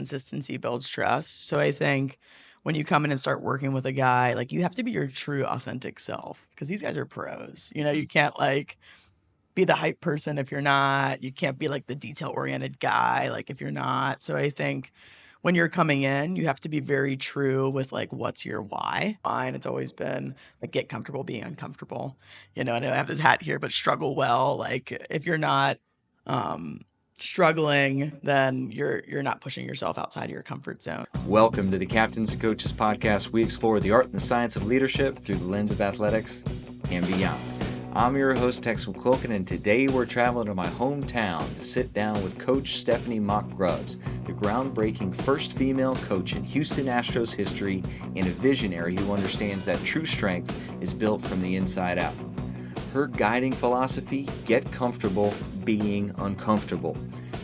Consistency builds trust. So I think when you come in and start working with a guy, like you have to be your true authentic self because these guys are pros. You can't like be the hype person if you're not. You can't be like the detail oriented guy like if you're not. So I think when you're coming in, you have to be very true with like what's your why. Mine, it's always been like get comfortable being uncomfortable. I know I have this hat here, but struggle well. Like if you're not um struggling, then you're not pushing yourself outside of your comfort zone. Welcome to the Captains and Coaches podcast. We explore the art and the science of leadership through the lens of athletics and beyond. I'm your host, Tex McQuilkin, and today we're traveling to my hometown to sit down with Coach Stephanie Mock Grubbs, the groundbreaking first female coach in Houston Astros history and a visionary who understands that true strength is built from the inside out. Her guiding philosophy, get comfortable being uncomfortable.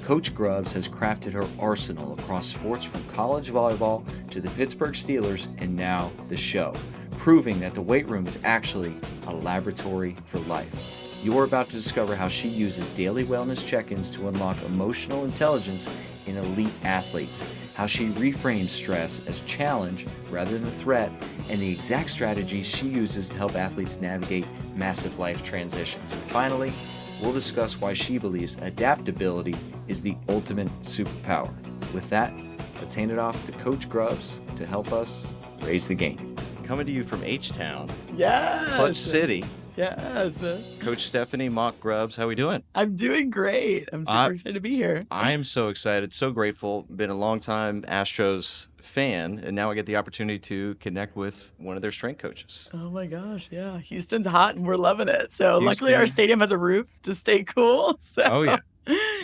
Coach Grubbs has crafted her arsenal across sports from college volleyball to the Pittsburgh Steelers and now the show, proving that the weight room is actually a laboratory for life. You're about to discover how she uses daily wellness check-ins to unlock emotional intelligence in elite athletes, how she reframes stress as challenge rather than threat, and the exact strategies she uses to help athletes navigate massive life transitions. And finally, we'll discuss why she believes adaptability is the ultimate superpower. With that, let's hand it off to Coach Grubbs to help us raise the game. Coming to you from H-Town, Yes. Clutch City. Yes. Coach Stephanie Mock Grubbs, how we doing? I'm doing great. I'm super excited to be here. I am so excited, so grateful. Been a long time Astros fan, and now I get the opportunity to connect with one of their strength coaches. Oh my gosh, yeah. Houston's hot and we're loving it. So luckily our stadium has a roof to stay cool. So Oh yeah.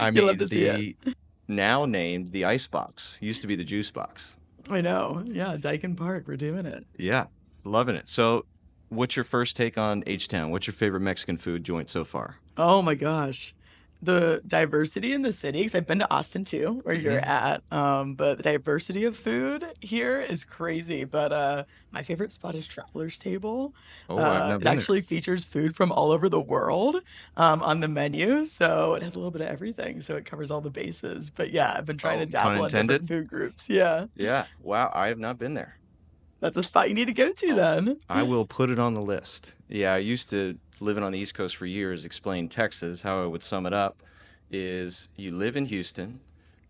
I you mean, love to see it. now named the Ice Box. Used to be the Juice Box. I know. Yeah, Dyken Park. We're doing it. Yeah, loving it. So what's your first take on H-Town? What's your favorite Mexican food joint so far? Oh my gosh. The diversity in the city, because I've been to Austin too, where you're at. But the diversity of food here is crazy. But my favorite spot is Traveler's Table. Oh, I've never It been there. actually features food from all over the world on the menu. So it has a little bit of everything. So it covers all the bases. But yeah, I've been trying to Pun dabble in different intended? food groups. Yeah, Yeah. Wow, I have not been there. that's a spot you need to go to then. I will put it on the list. Yeah, I used to, living on the East Coast for years, explain Texas. How I would sum it up is you live in Houston,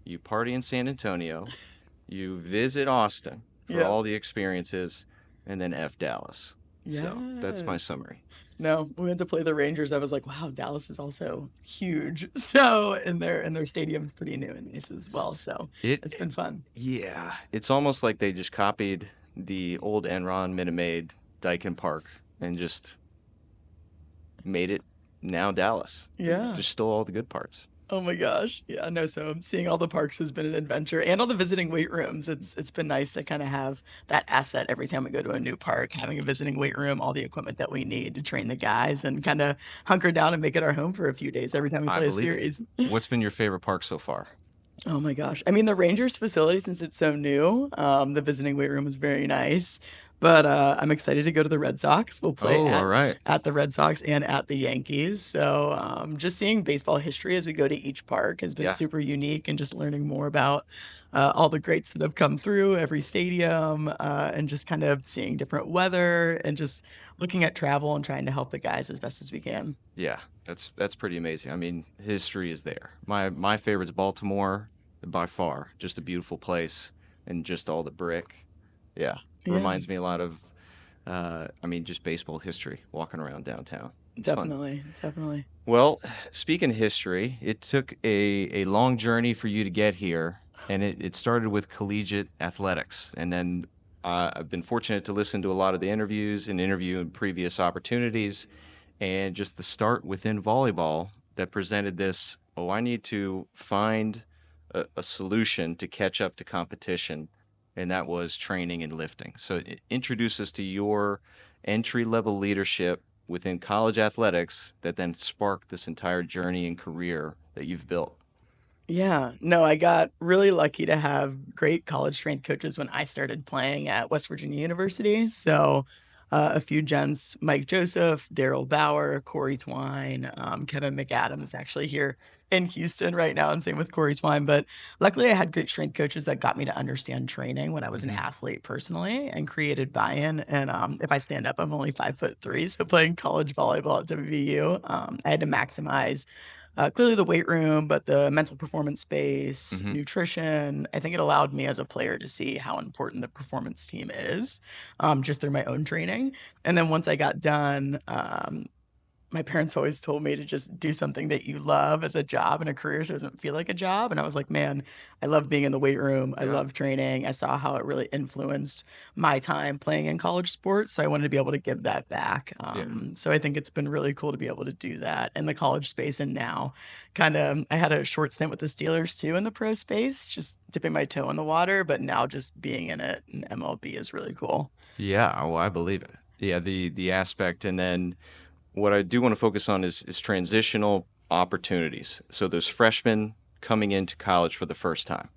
you party in San Antonio, you visit Austin for Yeah. all the experiences, and then F Dallas. So that's my Yes. summary. No, we went to play the Rangers. I was like, wow, Dallas is also huge. So, and their stadium's pretty new and nice as well. So it's been fun. Yeah, it's almost like they just copied the old Enron Minute Maid Dyken Park and just made it now Dallas. Yeah. Just stole all the good parts. Oh my gosh. Yeah, no, so seeing all the parks has been an adventure and all the visiting weight rooms. It's been nice to kind of have that asset every time we go to a new park, having a visiting weight room, all the equipment that we need to train the guys and kind of hunker down and make it our home for a few days every time we I play a believe it. series. What's been your favorite park so far? Oh my gosh. I mean, the Rangers facility, since it's so new, the visiting weight room is very nice. But I'm excited to go to the Red Sox. We'll play Oh, all right. at the Red Sox and at the Yankees. So just seeing baseball history as we go to each park has been Yeah. super unique, and just learning more about all the greats that have come through every stadium, and just kind of seeing different weather and just looking at travel and trying to help the guys as best as we can. Yeah, that's pretty amazing. I mean, history is there. My favorite's Baltimore by far. Just a beautiful place and just all the brick. Yeah, Yeah. reminds me a lot of, just baseball history, walking around downtown. It's fun. Definitely. Well, speaking of history, it took a long journey for you to get here, and it started with collegiate athletics. And then I've been fortunate to listen to a lot of the interviews and interview in previous opportunities, and just the start within volleyball that presented this, I need to find a solution to catch up to competition, and that was training and lifting. So introduce us to your entry-level leadership within college athletics that then sparked this entire journey and career that you've built. Yeah, no, I got really lucky to have great college strength coaches when I started playing at West Virginia University. So a few gents, Mike Joseph, Daryl Bauer, Corey Twine, Kevin McAdams is actually here in Houston right now, and same with Corey Twine. But luckily, I had great strength coaches that got me to understand training when I was an athlete personally and created buy-in. And if I stand up, I'm only 5'3", so playing college volleyball at WVU, I had to maximize clearly the weight room, but the mental performance space, Mm-hmm. nutrition. I think it allowed me as a player to see how important the performance team is, just through my own training. And then once I got done, my parents always told me to just do something that you love as a job and a career so it doesn't feel like a job. And I was like, man, I love being in the weight room. I Yeah. love training. I saw how it really influenced my time playing in college sports. So I wanted to be able to give that back. Yeah. So I think it's been really cool to be able to do that in the college space. And now kind of, I had a short stint with the Steelers too in the pro space, just dipping my toe in the water. But now just being in it in MLB is really cool. Yeah, well, I believe it. Yeah, the aspect, and then what I do want to focus on is transitional opportunities. So those freshmen coming into college for the first time,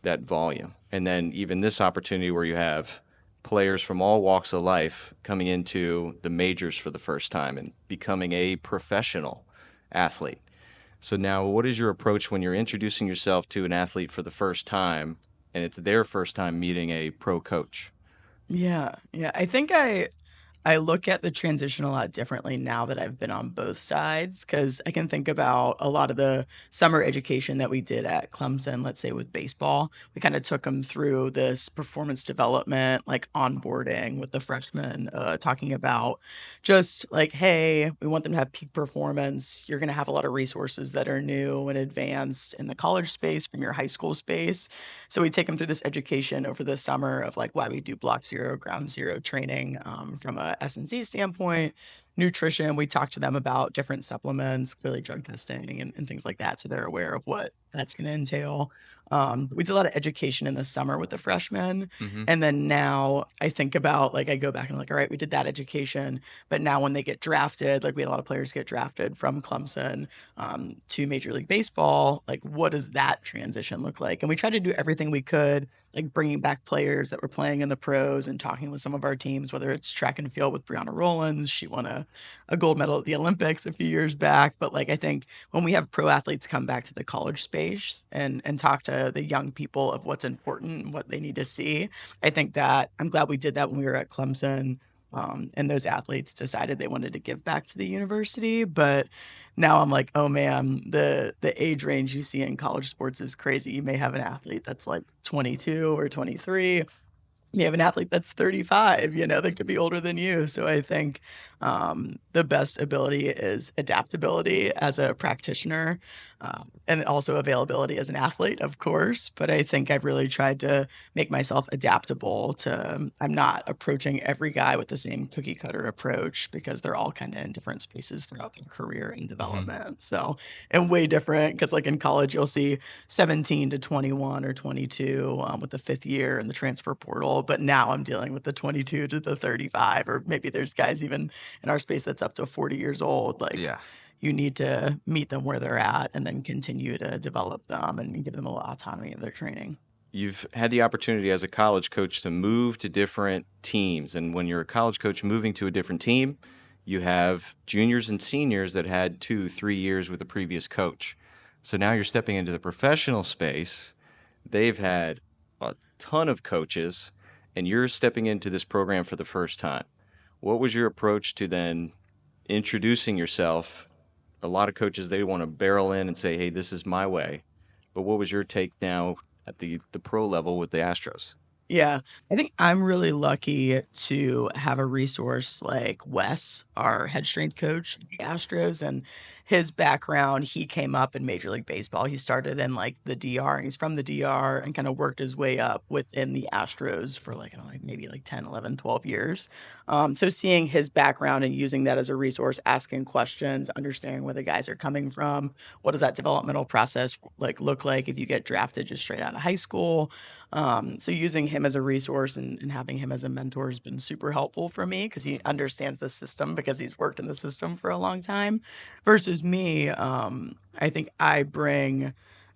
that volume, and then even this opportunity where you have players from all walks of life coming into the majors for the first time and becoming a professional athlete. So now, what is your approach when you're introducing yourself to an athlete for the first time, and it's their first time meeting a pro coach? Yeah, yeah. I think I look at the transition a lot differently now that I've been on both sides because I can think about a lot of the summer education that we did at Clemson, let's say with baseball. We kind of took them through this performance development, like onboarding with the freshmen, talking about just like, hey, we want them to have peak performance. You're going to have a lot of resources that are new and advanced in the college space from your high school space. So we take them through this education over the summer of like why we do block zero, ground zero training from a S&C standpoint, nutrition. We talk to them about different supplements, clearly drug testing and things like that. So they're aware of what that's going to entail. We did a lot of education in the summer with the freshmen. Mm-hmm. And then now I think about like, I go back and like, all right, we did that education. But now when they get drafted, like we had a lot of players get drafted from Clemson to Major League Baseball, like what does that transition look like? And we tried to do everything we could, like bringing back players that were playing in the pros and talking with some of our teams, whether it's track and field with Brianna Rollins. She won a gold medal at the Olympics a few years back. But like I think when we have pro athletes come back to the college space and talk to the young people of what's important and what they need to see, I think that I'm glad we did that when we were at Clemson. And those athletes decided they wanted to give back to the university. But now I'm like, oh man, the age range you see in college sports is crazy. You may have an athlete that's like 22 or 23. You have an athlete that's 35, that could be older than you. So I think the best ability is adaptability as a practitioner, and also availability as an athlete, of course. But I think I've really tried to make myself adaptable to, I'm not approaching every guy with the same cookie cutter approach because they're all kind of in different spaces throughout their career and Mm-hmm. development. So, and way different because like in college, you'll see 17 to 21 or 22 with the fifth year in the transfer portal. But now I'm dealing with the 22 to the 35, or maybe there's guys even in our space that's up to 40 years old. Like Yeah. you need to meet them where they're at and then continue to develop them and give them a lot of autonomy of their training. You've had the opportunity as a college coach to move to different teams. And when you're a college coach moving to a different team, you have juniors and seniors that had 2-3 years with the previous coach. So now you're stepping into the professional space. They've had a ton of coaches, and you're stepping into this program for the first time. What was your approach to then introducing yourself? A lot of coaches, they want to barrel in and say, hey, this is my way. But what was your take now at the pro level with the Astros? Yeah, I think I'm really lucky to have a resource like Wes, our head strength coach at the Astros, and his background, he came up in Major League Baseball. He started in like the DR and he's from the DR and kind of worked his way up within the Astros for like, I don't know, like maybe like 10, 11, 12 years. So seeing his background and using that as a resource, asking questions, understanding where the guys are coming from, what does that developmental process like look like if you get drafted just straight out of high school? So using him as a resource and having him as a mentor has been super helpful for me because he understands the system because he's worked in the system for a long time. Versus me, I think I bring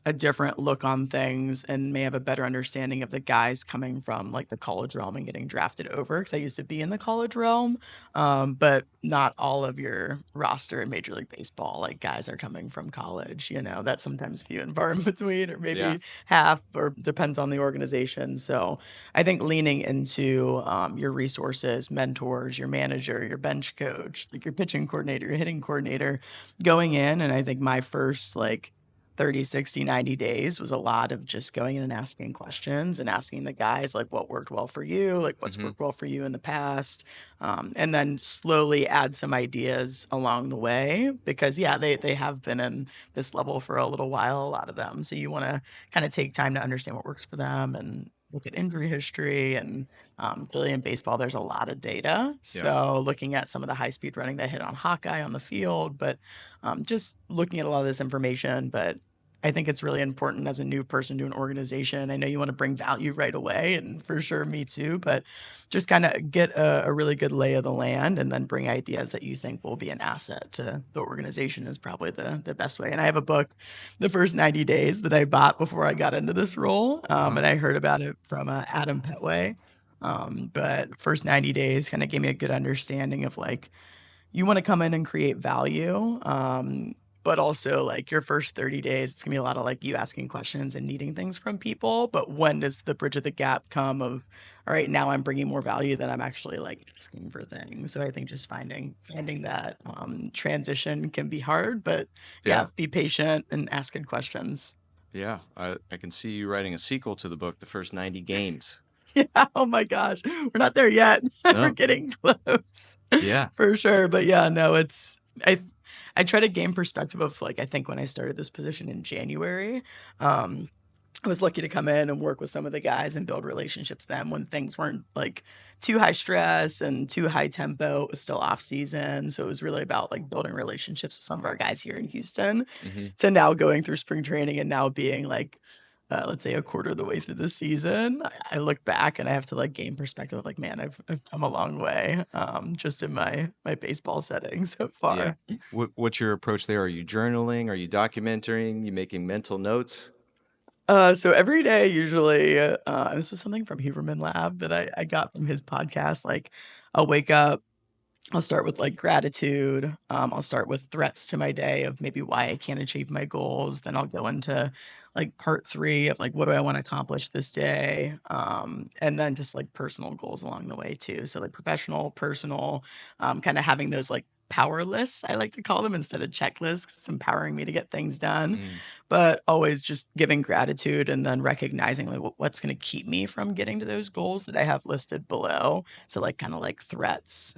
a different look on things and may have a better understanding of the guys coming from like the college realm and getting drafted over. Because I used to be in the college realm, but not all of your roster in Major League Baseball, like guys are coming from college, that's sometimes few and far in between, or Yeah. maybe half, or depends on the organization. So I think leaning into your resources, mentors, your manager, your bench coach, like your pitching coordinator, your hitting coordinator, going in. And I think my first like 30, 60, 90 days was a lot of just going in and asking questions and asking the guys like what worked well for you, like what's Mm-hmm. worked well for you in the past, and then slowly add some ideas along the way, because yeah, they have been in this level for a little while, a lot of them. So you want to kind of take time to understand what works for them and look at injury history. And really in baseball, there's a lot of data. Yeah. So looking at some of the high speed running that hit on Hawkeye on the field, but just looking at a lot of this information. But I think it's really important as a new person to an organization. I know you want to bring value right away, and for sure me too, but just kind of get a really good lay of the land and then bring ideas that you think will be an asset to the organization is probably the best way. And I have a book, The First 90 Days, that I bought before I got into this role. And I heard about it from Adam Petway. But First 90 Days kind of gave me a good understanding of like, you want to come in and create value. But also like your first 30 days, it's gonna be a lot of like you asking questions and needing things from people. But when does the bridge of the gap come of, all right, now I'm bringing more value than I'm actually like asking for things. So I think just finding that transition can be hard, but yeah, be patient and ask good questions. Yeah. I can see you writing a sequel to the book, The First 90 Games. Yeah, oh my gosh, we're not there yet. We're No. getting close. Yeah. For sure, but yeah, no, I I try to gain perspective of like I think when I started this position in January, um, I was lucky to come in and work with some of the guys and build relationships then when things weren't like too high stress and too high tempo. It was still off season. So it was really about like building relationships with some of our guys here in Houston, Mm-hmm. to now going through spring training and now being like, let's say a quarter of the way through the season. I look back and I have to like gain perspective of like, man, I've come a long way, just in my baseball setting so Yeah. far. What's your approach there? Are you journaling? Are you documenting? You making mental notes? So every day, usually, and this was something from Huberman Lab that I got from his podcast. Like, I'll wake up, I'll start with like gratitude. I'll start with threats to my day of maybe why I can't achieve my goals. Then I'll go into like part three of like what do I want to accomplish this day, and then just like personal goals along the way too. So like professional, personal, kind of having those like power lists, I like to call them, instead of checklists, 'cause it's empowering me to get things done. Mm. But always just giving gratitude and then recognizing like what's going to keep me from getting to those goals that I have listed below. So like kind of like threats,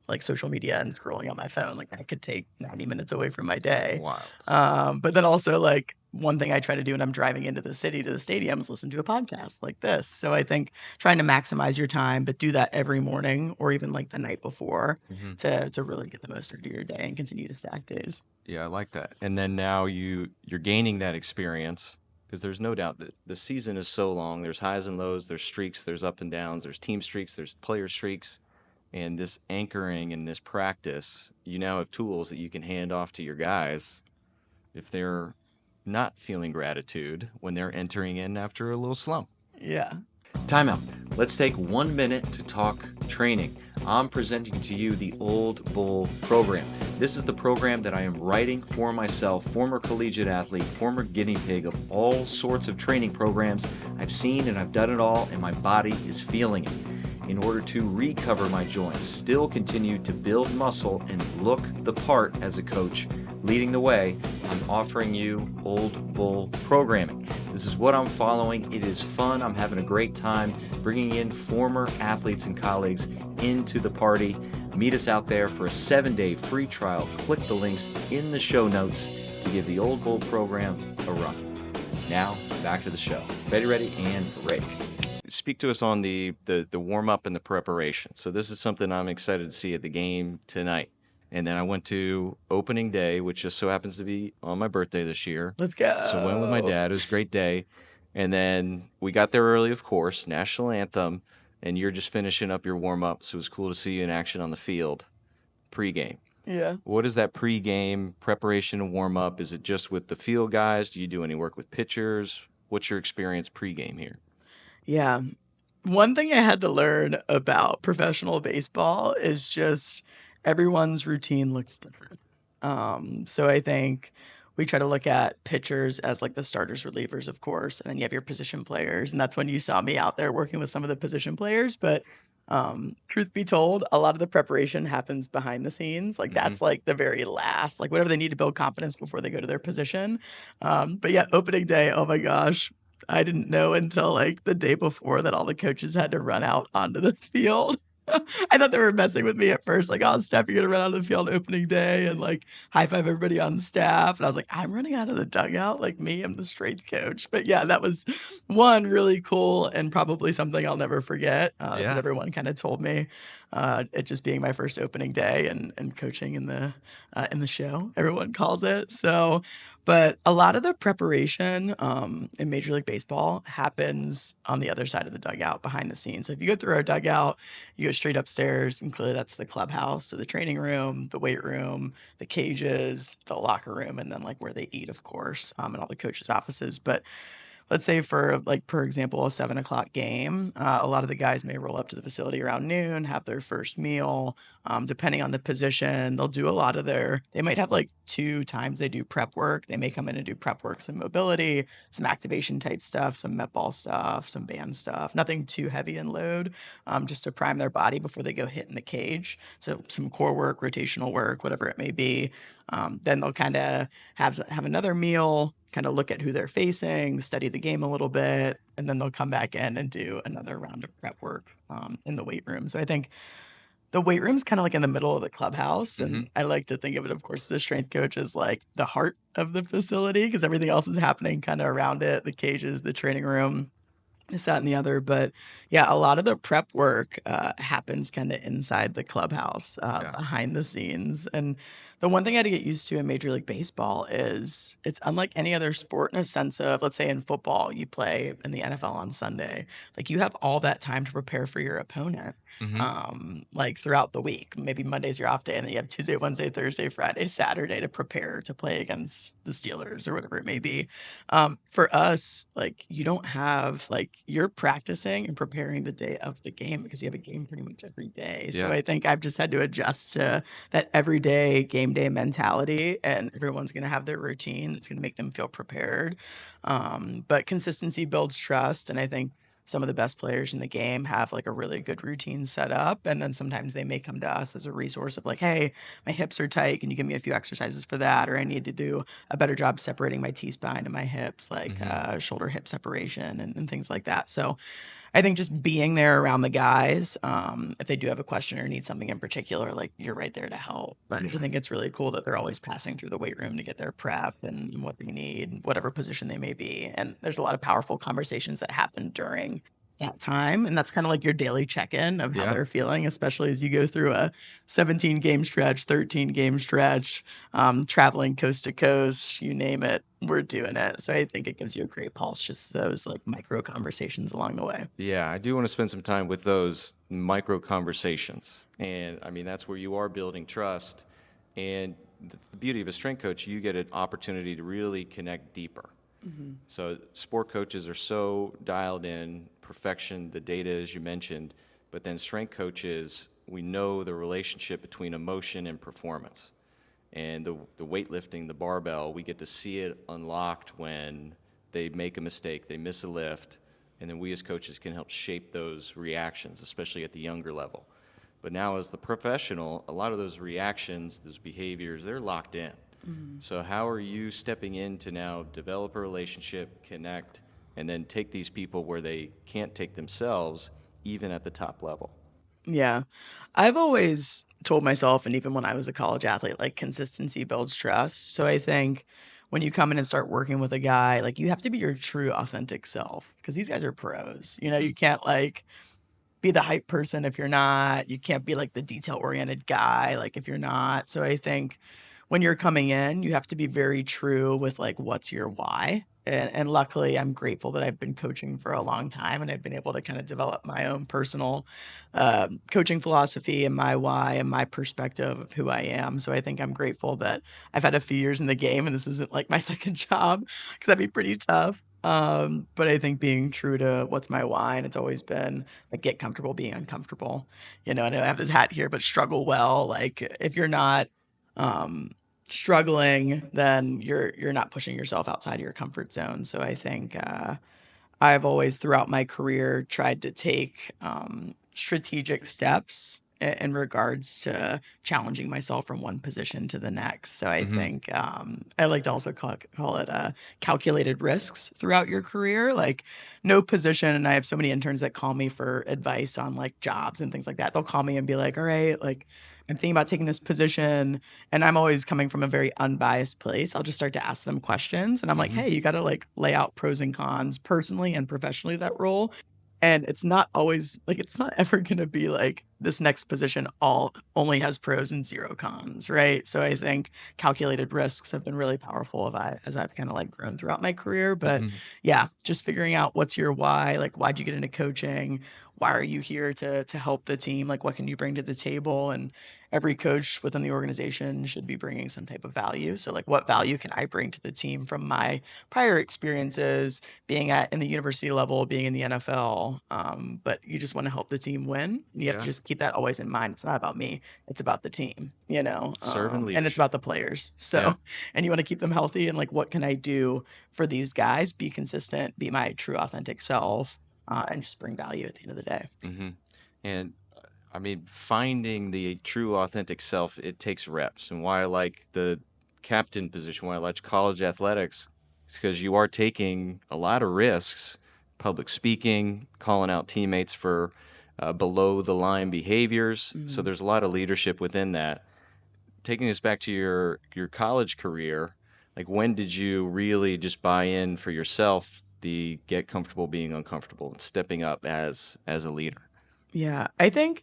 like social media and scrolling on my phone, like that could take 90 minutes away from my day. Wild. But then also like one thing I try to do when I'm driving into the city to the stadium is listen to a podcast like this. So I think trying to maximize your time, but do that every morning or even like the night before, Mm-hmm. to really get the most out of your day and continue to stack days. Yeah, I like that. And then now you're gaining that experience because there's no doubt that the season is so long. There's highs and lows, there's streaks, there's up and downs, there's team streaks, there's player streaks. And this anchoring and this practice, you now have tools that you can hand off to your guys if they're not feeling gratitude when they're entering in after a little slump. Yeah. Timeout. Let's take 1 minute to talk training. I'm presenting to you the Old Bull program. This is the program that I am writing for myself, former collegiate athlete, former guinea pig of all sorts of training programs. I've seen and I've done it all, and my body is feeling it. In order to recover my joints, still continue to build muscle, and look the part as a coach, leading the way, I'm offering you Old Bull programming. This is what I'm following. It is fun. I'm having a great time bringing in former athletes and colleagues into the party. Meet us out there for a 7-day free trial. Click the links in the show notes to give the Old Bull program a run. Now, back to the show. Ready, and break. Speak to us on the warm-up and the preparation. So this is something I'm excited to see at the game tonight. And then I went to opening day, which just so happens to be on my birthday this year. Let's go. So I went with my dad. It was a great day. And then we got there early, of course, national anthem, and you're just finishing up your warm-up. So it was cool to see you in action on the field pregame. Yeah. What is that pregame preparation and warm up? Is it just with the field guys? Do you do any work with pitchers? What's your experience pregame here? Yeah. One thing I had to learn about professional baseball is just everyone's routine looks different. So I think we try to look at pitchers as like the starters, relievers, of course, and then you have your position players, and that's when you saw me out there working with some of the position players. But truth be told, a lot of the preparation happens behind the scenes. Like Hmm. that's like the very last, like whatever they need to build confidence before they go to their position. But yeah, opening day, oh my gosh, I didn't know until, like, the day before that all the coaches had to run out onto the field. I thought they were messing with me at first, like, "Oh, Steph, you're gonna run out of the field opening day and, like, high five everybody on staff," and I was like, "I'm running out of the dugout? Like, me? I'm the strength coach." But, yeah, that was, one, really cool and probably something I'll never forget. That's what Yeah. everyone kinda told me, it just being my first opening day and coaching in the show, everyone calls it. So but a lot of the preparation, in Major League Baseball happens on the other side of the dugout behind the scenes. So if you go through our dugout, you go straight upstairs, and clearly that's the clubhouse. So the training room, the weight room, the cages, the locker room, and then like where they eat, of course, and all the coaches' offices. But let's say for like per example a 7 o'clock game, a lot of the guys may roll up to the facility around noon, have their first meal. Depending on the position, they'll do a lot of they might have like 2 times they do prep work. They may come in and do prep work, some mobility, some activation type stuff, some met ball stuff, some band stuff, nothing too heavy in load, just to prime their body before they go hit in the cage. So some core work, rotational work, whatever it may be. Then they'll kind of have another meal, kind of look at who they're facing, study the game a little bit, and then they'll come back in and do another round of prep work in the weight room. So I think the weight room's kind of like in the middle of the clubhouse, Hmm. and I like to think of it, of course, as a strength coach as like the heart of the facility because everything else is happening kind of around it, the cages, the training room, this, that, and the other. But yeah, a lot of the prep work happens kind of inside the clubhouse, Yeah. behind the scenes. And the one thing I had to get used to in Major League Baseball is it's unlike any other sport in a sense of, let's say in football, you play in the NFL on Sunday. Like you have all that time to prepare for your opponent. Hmm. Like throughout the week, maybe Monday's your off day, and then you have Tuesday, Wednesday, Thursday, Friday, Saturday to prepare to play against the Steelers or whatever it may be. For us, like you don't have like you're practicing and preparing the day of the game because you have a game pretty much every day. So Yeah. I think I've just had to adjust to that everyday game day mentality, and everyone's going to have their routine that's going to make them feel prepared. But consistency builds trust, and I think some of the best players in the game have like a really good routine set up, and then sometimes they may come to us as a resource of like, hey, my hips are tight, can you give me a few exercises for that, or I need to do a better job separating my T-spine and my hips, like Hmm. shoulder hip separation and things like that. So I think just being there around the guys, if they do have a question or need something in particular, like you're right there to help. But I Yeah. think it's really cool that they're always passing through the weight room to get their prep and what they need, whatever position they may be. And there's a lot of powerful conversations that happen during that time. And that's kind of like your daily check-in of how Yeah. they're feeling, especially as you go through a 17 game stretch, 13 game stretch, traveling coast to coast, you name it, we're doing it. So I think it gives you a great pulse, just those like micro conversations along the way. Yeah, I do want to spend some time with those micro conversations. And I mean, that's where you are building trust. And that's the beauty of a strength coach. You get an opportunity to really connect deeper. Mhm. So, sport coaches are so dialed in, perfection, the data, as you mentioned. But then, strength coaches, we know the relationship between emotion and performance. And the weightlifting, the barbell, we get to see it unlocked when they make a mistake, they miss a lift, and then we as coaches can help shape those reactions, especially at the younger level. But now, as the professional, a lot of those reactions, those behaviors, they're locked in. Mhm. So, how are you stepping in to now develop a relationship, connect, and then take these people where they can't take themselves, even at the top level? Yeah. I've always told myself, and even when I was a college athlete, like consistency builds trust. So I think when you come in and start working with a guy, like you have to be your true authentic self because these guys are pros. You can't like be the hype person if you're not. You can't be like the detail oriented guy like if you're not. So I think when you're coming in, you have to be very true with like what's your why. And luckily, I'm grateful that I've been coaching for a long time and I've been able to kind of develop my own personal coaching philosophy and my why and my perspective of who I am. So I think I'm grateful that I've had a few years in the game and this isn't like my second job because that'd be pretty tough. But I think being true to what's my why, and it's always been like get comfortable being uncomfortable. You know, I know I have this hat here, but struggle well. Like if you're not um struggling, then you're not pushing yourself outside of your comfort zone. So I think I've always, throughout my career, tried to take strategic steps in regards to challenging myself from one position to the next. So I Mm-hmm. think I like to also call it calculated risks throughout your career. Like, no position, and I have so many interns that call me for advice on like jobs and things like that. They'll call me and be like, all right, like, I'm thinking about taking this position, and I'm always coming from a very unbiased place. I'll just start to ask them questions and I'm like, Mm-hmm. "Hey, you got to like lay out pros and cons personally and professionally of that role." And it's not always like it's not ever going to be like this next position all only has pros and zero cons, right? So I think calculated risks have been really powerful as I've kind of like grown throughout my career, but Mm-hmm. yeah, just figuring out what's your why, like why'd you get into coaching? Why are you here to help the team? Like what can you bring to the table? And every coach within the organization should be bringing some type of value. So like what value can I bring to the team from my prior experiences being at in the university level, being in the NFL? But you just want to help the team win. And you have to Yeah. just keep that always in mind. It's not about me. It's about the team, you know, Servant and it's leadership. about the players. Yeah. So, and you want to keep them healthy and like, what can I do for these guys? Be consistent, be my true authentic self, and just bring value at the end of the day. Mm-hmm. And I mean, finding the true authentic self, it takes reps. And why I like the captain position, why I like college athletics, is because you are taking a lot of risks, public speaking, calling out teammates for below the line behaviors. So Mm. there's a lot of leadership within that. Taking us back to your college career, like when did you really just buy in for yourself the get comfortable being uncomfortable and stepping up as a leader? Yeah, I think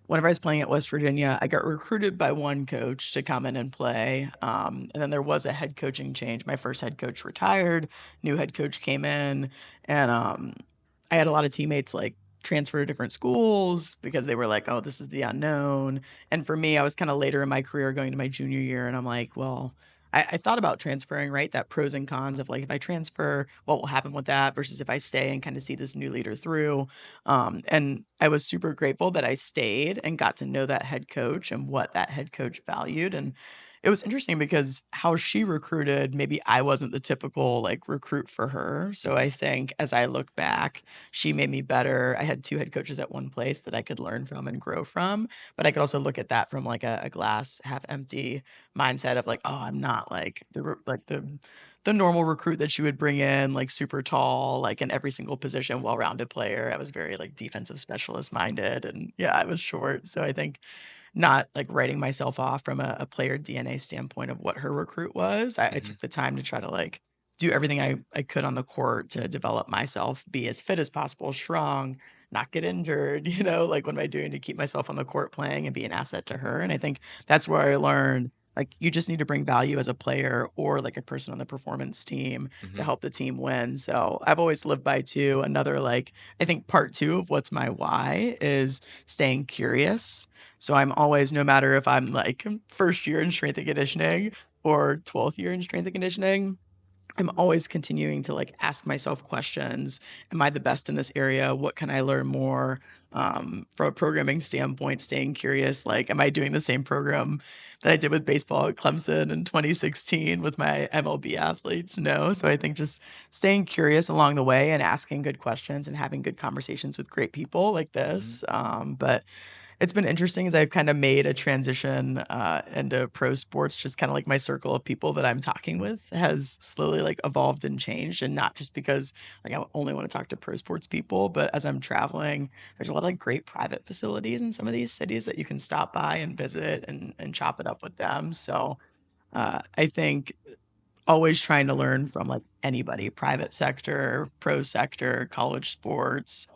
whenever I was playing at West Virginia, I got recruited by one coach to come in and play. And then there was a head coaching change. My first head coach retired, new head coach came in, and I had a lot of teammates like transfer to different schools because they were like, oh, this is the unknown. And for me, I was kind of later in my career going to my junior year, and I'm like, well, I thought about transferring, right? That pros and cons of like, if I transfer, what will happen with that versus if I stay and kind of see this new leader through. And I was super grateful that I stayed and got to know that head coach and what that head coach valued. And it was interesting because how she recruited, maybe I wasn't the typical like recruit for her. So I think as I look back, she made me better. I had two head coaches at one place that I could learn from and grow from, but I could also look at that from like a glass half empty mindset of like, oh, I'm not like the normal recruit that she would bring in, like super tall, like in every single position, well-rounded player. I was very like defensive specialist minded, and yeah, I was short. So I think not like writing myself off from a player DNA standpoint of what her recruit was. I Mm-hmm. took the time to try to like do everything I could on the court to develop myself, be as fit as possible, strong, not get injured, you know, like what am I doing to keep myself on the court playing and be an asset to her? And I think that's where I learned like you just need to bring value as a player or like a person on the performance team to Mm-hmm. help the team win. So I've always lived by two. Another like I think part two of what's my why is staying curious. So I'm always, no matter if I'm like first year in strength and conditioning or 12th year in strength and conditioning, I'm always continuing to like ask myself questions. Am I the best in this area? What can I learn more? From a programming standpoint, staying curious. Like, am I doing the same program that I did with baseball at Clemson in 2016 with my MLB athletes? No. So I think just staying curious along the way and asking good questions and having good conversations with great people like Mm-hmm. this. But it's been interesting as I've kind of made a transition into pro sports, just kind of like my circle of people that I'm talking with has slowly like evolved and changed. And not just because like I only want to talk to pro sports people, but as I'm traveling, there's a lot of like great private facilities in some of these cities that you can stop by and visit and chop it up with them. So I think always trying to learn from like anybody, private sector, pro sector, college sports.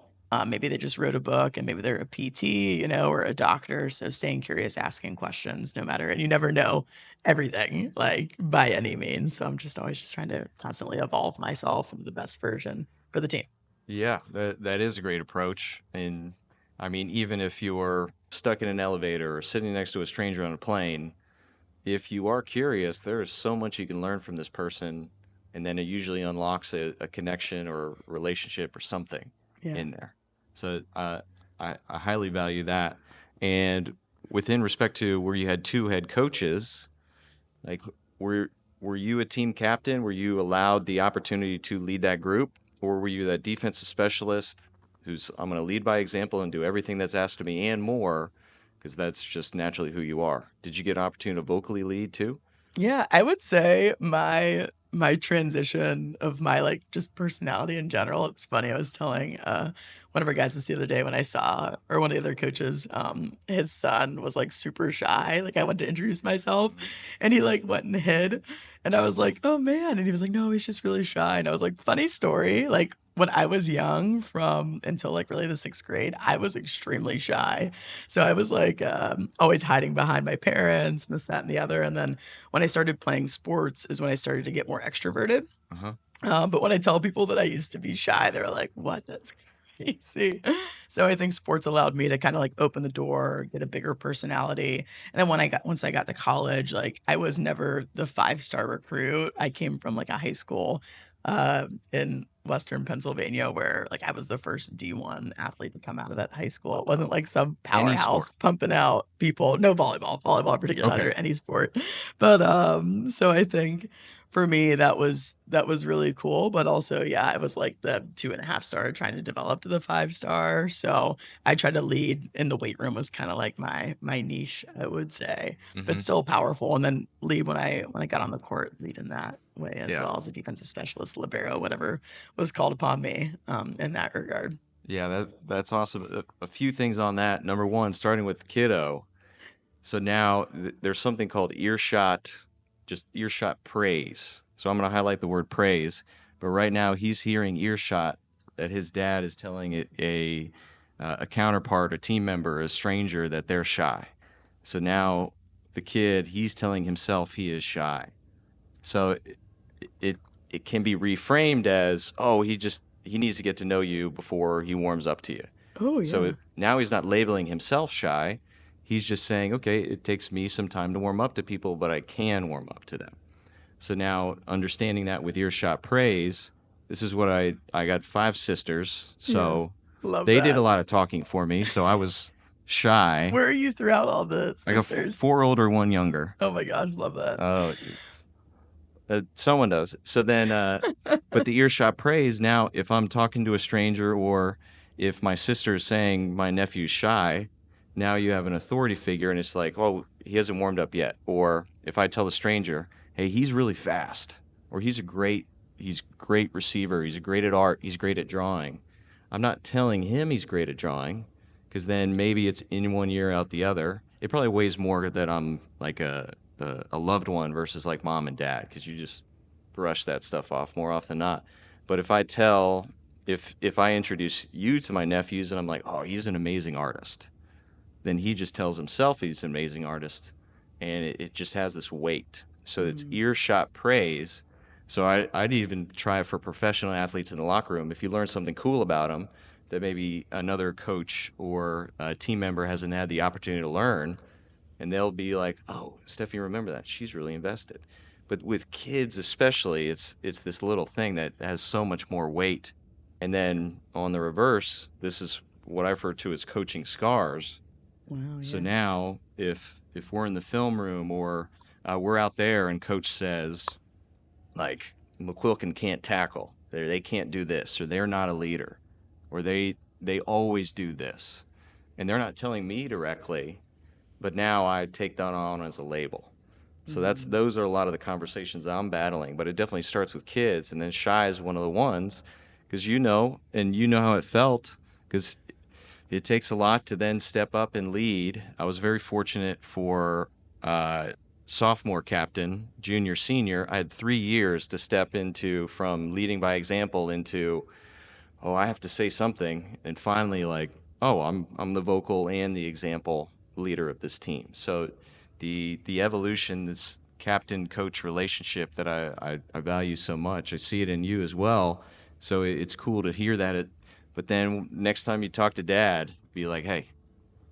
Maybe they just wrote a book and maybe they're a PT, or a doctor. So staying curious, asking questions no matter, and you never know everything like by any means. So I'm just always just trying to constantly evolve myself into the best version for the team. Yeah, that is a great approach. And I mean, even if you're stuck in an elevator or sitting next to a stranger on a plane, if you are curious, there is so much you can learn from this person. And then it usually unlocks a connection or relationship or something Yeah. in there. So I highly value that. And within respect to where you had two head coaches, like were you a team captain? Were you allowed the opportunity to lead that group? Or were you that defensive specialist who's, I'm going to lead by example and do everything that's asked of me and more, because that's just naturally who you are. Did you get an opportunity to vocally lead too? Yeah, I would say my transition of my like just personality in general. It's funny. I was telling one of our guys this the other day when I saw, or one of the other coaches, his son was like super shy. Like I went to introduce myself and he like went and hid. And I was like, oh man. And he was like, no, he's just really shy. And I was like, funny story. Like when I was young, from until like really the 6th grade, I was extremely shy. So I was like always hiding behind my parents and this, that, and the other. And then when I started playing sports is when I started to get more extroverted. Uh-huh. But when I tell people that I used to be shy, they're like, what? That's crazy. So I think sports allowed me to kind of like open the door, get a bigger personality. And then once I got to college, like I was never the 5-star recruit. I came from like a high school in Western Pennsylvania where like I was the first D1 athlete to come out of that high school. It wasn't like some Any powerhouse sport. pumping out people. No volleyball in particular, Okay. or any sport. But so I think for me that was really cool. But also, yeah, I was like the 2.5-star trying to develop to the 5-star. So I tried to lead in the weight room was kind of like my niche, I would say, but Mm-hmm. still powerful. And then lead when I got on the court, lead in that way as Yeah. well as a defensive specialist, libero, whatever was called upon me in that regard. Yeah, that's awesome. A few things on that. Number one, starting with kiddo. So now there's something called earshot, just earshot praise. So I'm going to highlight the word praise. But right now he's hearing earshot that his dad is telling a counterpart, a team member, a stranger that they're shy. So now the kid, he's telling himself he is shy. So it can be reframed as, oh, he needs to get to know you before he warms up to you. Oh yeah. So now he's not labeling himself shy. He's just saying, okay, it takes me some time to warm up to people, but I can warm up to them. So now understanding that with earshot praise, this is what I got 5 sisters. So Love they that. did a lot of talking for me. So I was shy. Where are you throughout all the I got sisters? 4 older, 1 younger. Oh my gosh, love that. Oh, someone does. So then, but the earshot praise, now if I'm talking to a stranger or if my sister is saying my nephew's shy, now you have an authority figure and it's like, oh, he hasn't warmed up yet. Or if I tell a stranger, hey, he's really fast, or he's great receiver, he's great at art, he's great at drawing. I'm not telling him he's great at drawing, because then maybe it's in one year out the other. It probably weighs more that I'm like a loved one versus like mom and dad, because you just brush that stuff off more often than not. But if I introduce you to my nephews and I'm like, oh, he's an amazing artist, then he just tells himself he's an amazing artist, and it just has this weight. So it's earshot praise. So I'd even try it for professional athletes in the locker room. If you learn something cool about them that maybe another coach or a team member hasn't had the opportunity to learn, and they'll be like, oh, Stephanie, remember that. She's really invested. But with kids especially, it's this little thing that has so much more weight. And then on the reverse, this is what I refer to as coaching scars. Wow. So Yeah. now if we're in the film room or we're out there and coach says, like, McQuilkin can't tackle, they can't do this, or they're not a leader, or they always do this, and they're not telling me directly, but now I take that on as a label. So those are a lot of the conversations I'm battling, but it definitely starts with kids, and then shy is one of the ones, because you know how it felt, because it takes a lot to then step up and lead. I was very fortunate for sophomore captain, junior, senior. I had 3 years to step into from leading by example into, oh, I have to say something, and finally, like, oh, I'm the vocal and the example leader of this team. So the evolution, this captain coach relationship that I value so much, I see it in you as well. So it's cool to hear that. But then next time you talk to dad, be like, hey,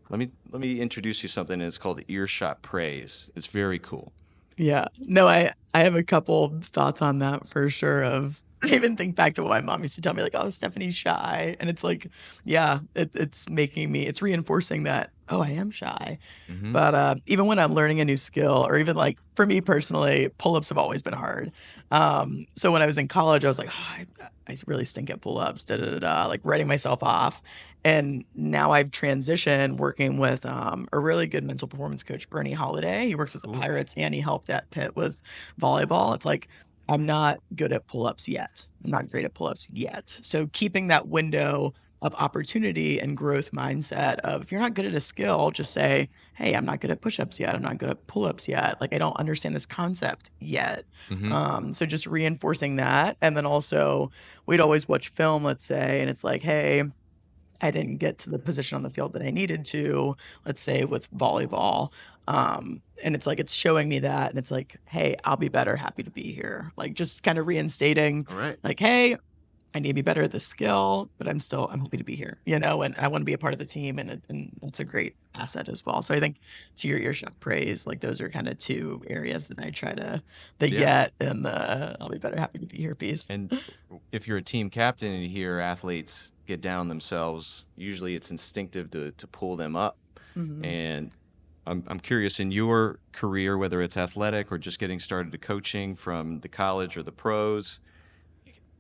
let me introduce you something. And it's called earshot praise. It's very cool. Yeah. No, I have a couple thoughts on that for sure of I even think back to what my mom used to tell me, like, "Oh, Stephanie's shy." And it's like, yeah, it's making me it's reinforcing that, "Oh, I am shy." Mm-hmm. But, even when I'm learning a new skill or even, like, for me personally, pull-ups have always been hard. So when I was in college, I was like, "Oh, I really stink at pull-ups, da, da, da, da," like, writing myself off. And now I've transitioned working with, a really good mental performance coach, Bernie Holiday. He works with the Cool. Pirates, and he helped at Pitt with volleyball. It's like, I'm not good at pull-ups yet. I'm not great at pull-ups yet. So keeping that window of opportunity and growth mindset of if you're not good at a skill, just say, hey, I'm not good at push-ups yet. I'm not good at pull-ups yet. Like I don't understand this concept yet. Mm-hmm. So just reinforcing that. And then also we'd always watch film, let's say, and it's like, hey, I didn't get to the position on the field that I needed to, let's say with volleyball. And it's like, it's showing me that. And it's like, hey, I'll be better. Happy to be here. Like just kind of reinstating, All right. like, hey, I need to be better at this skill, but I'm happy to be here, and I want to be a part of the team. And that's a great asset as well. So I think to your earshot praise, like those are kind of two areas that I try to, the Yeah. get and the I'll be better. Happy to be here piece. And if you're a team captain and you hear athletes get down themselves, usually it's instinctive to pull them up. Mhm. And I'm curious in your career, whether it's athletic or just getting started to coaching from the college or the pros,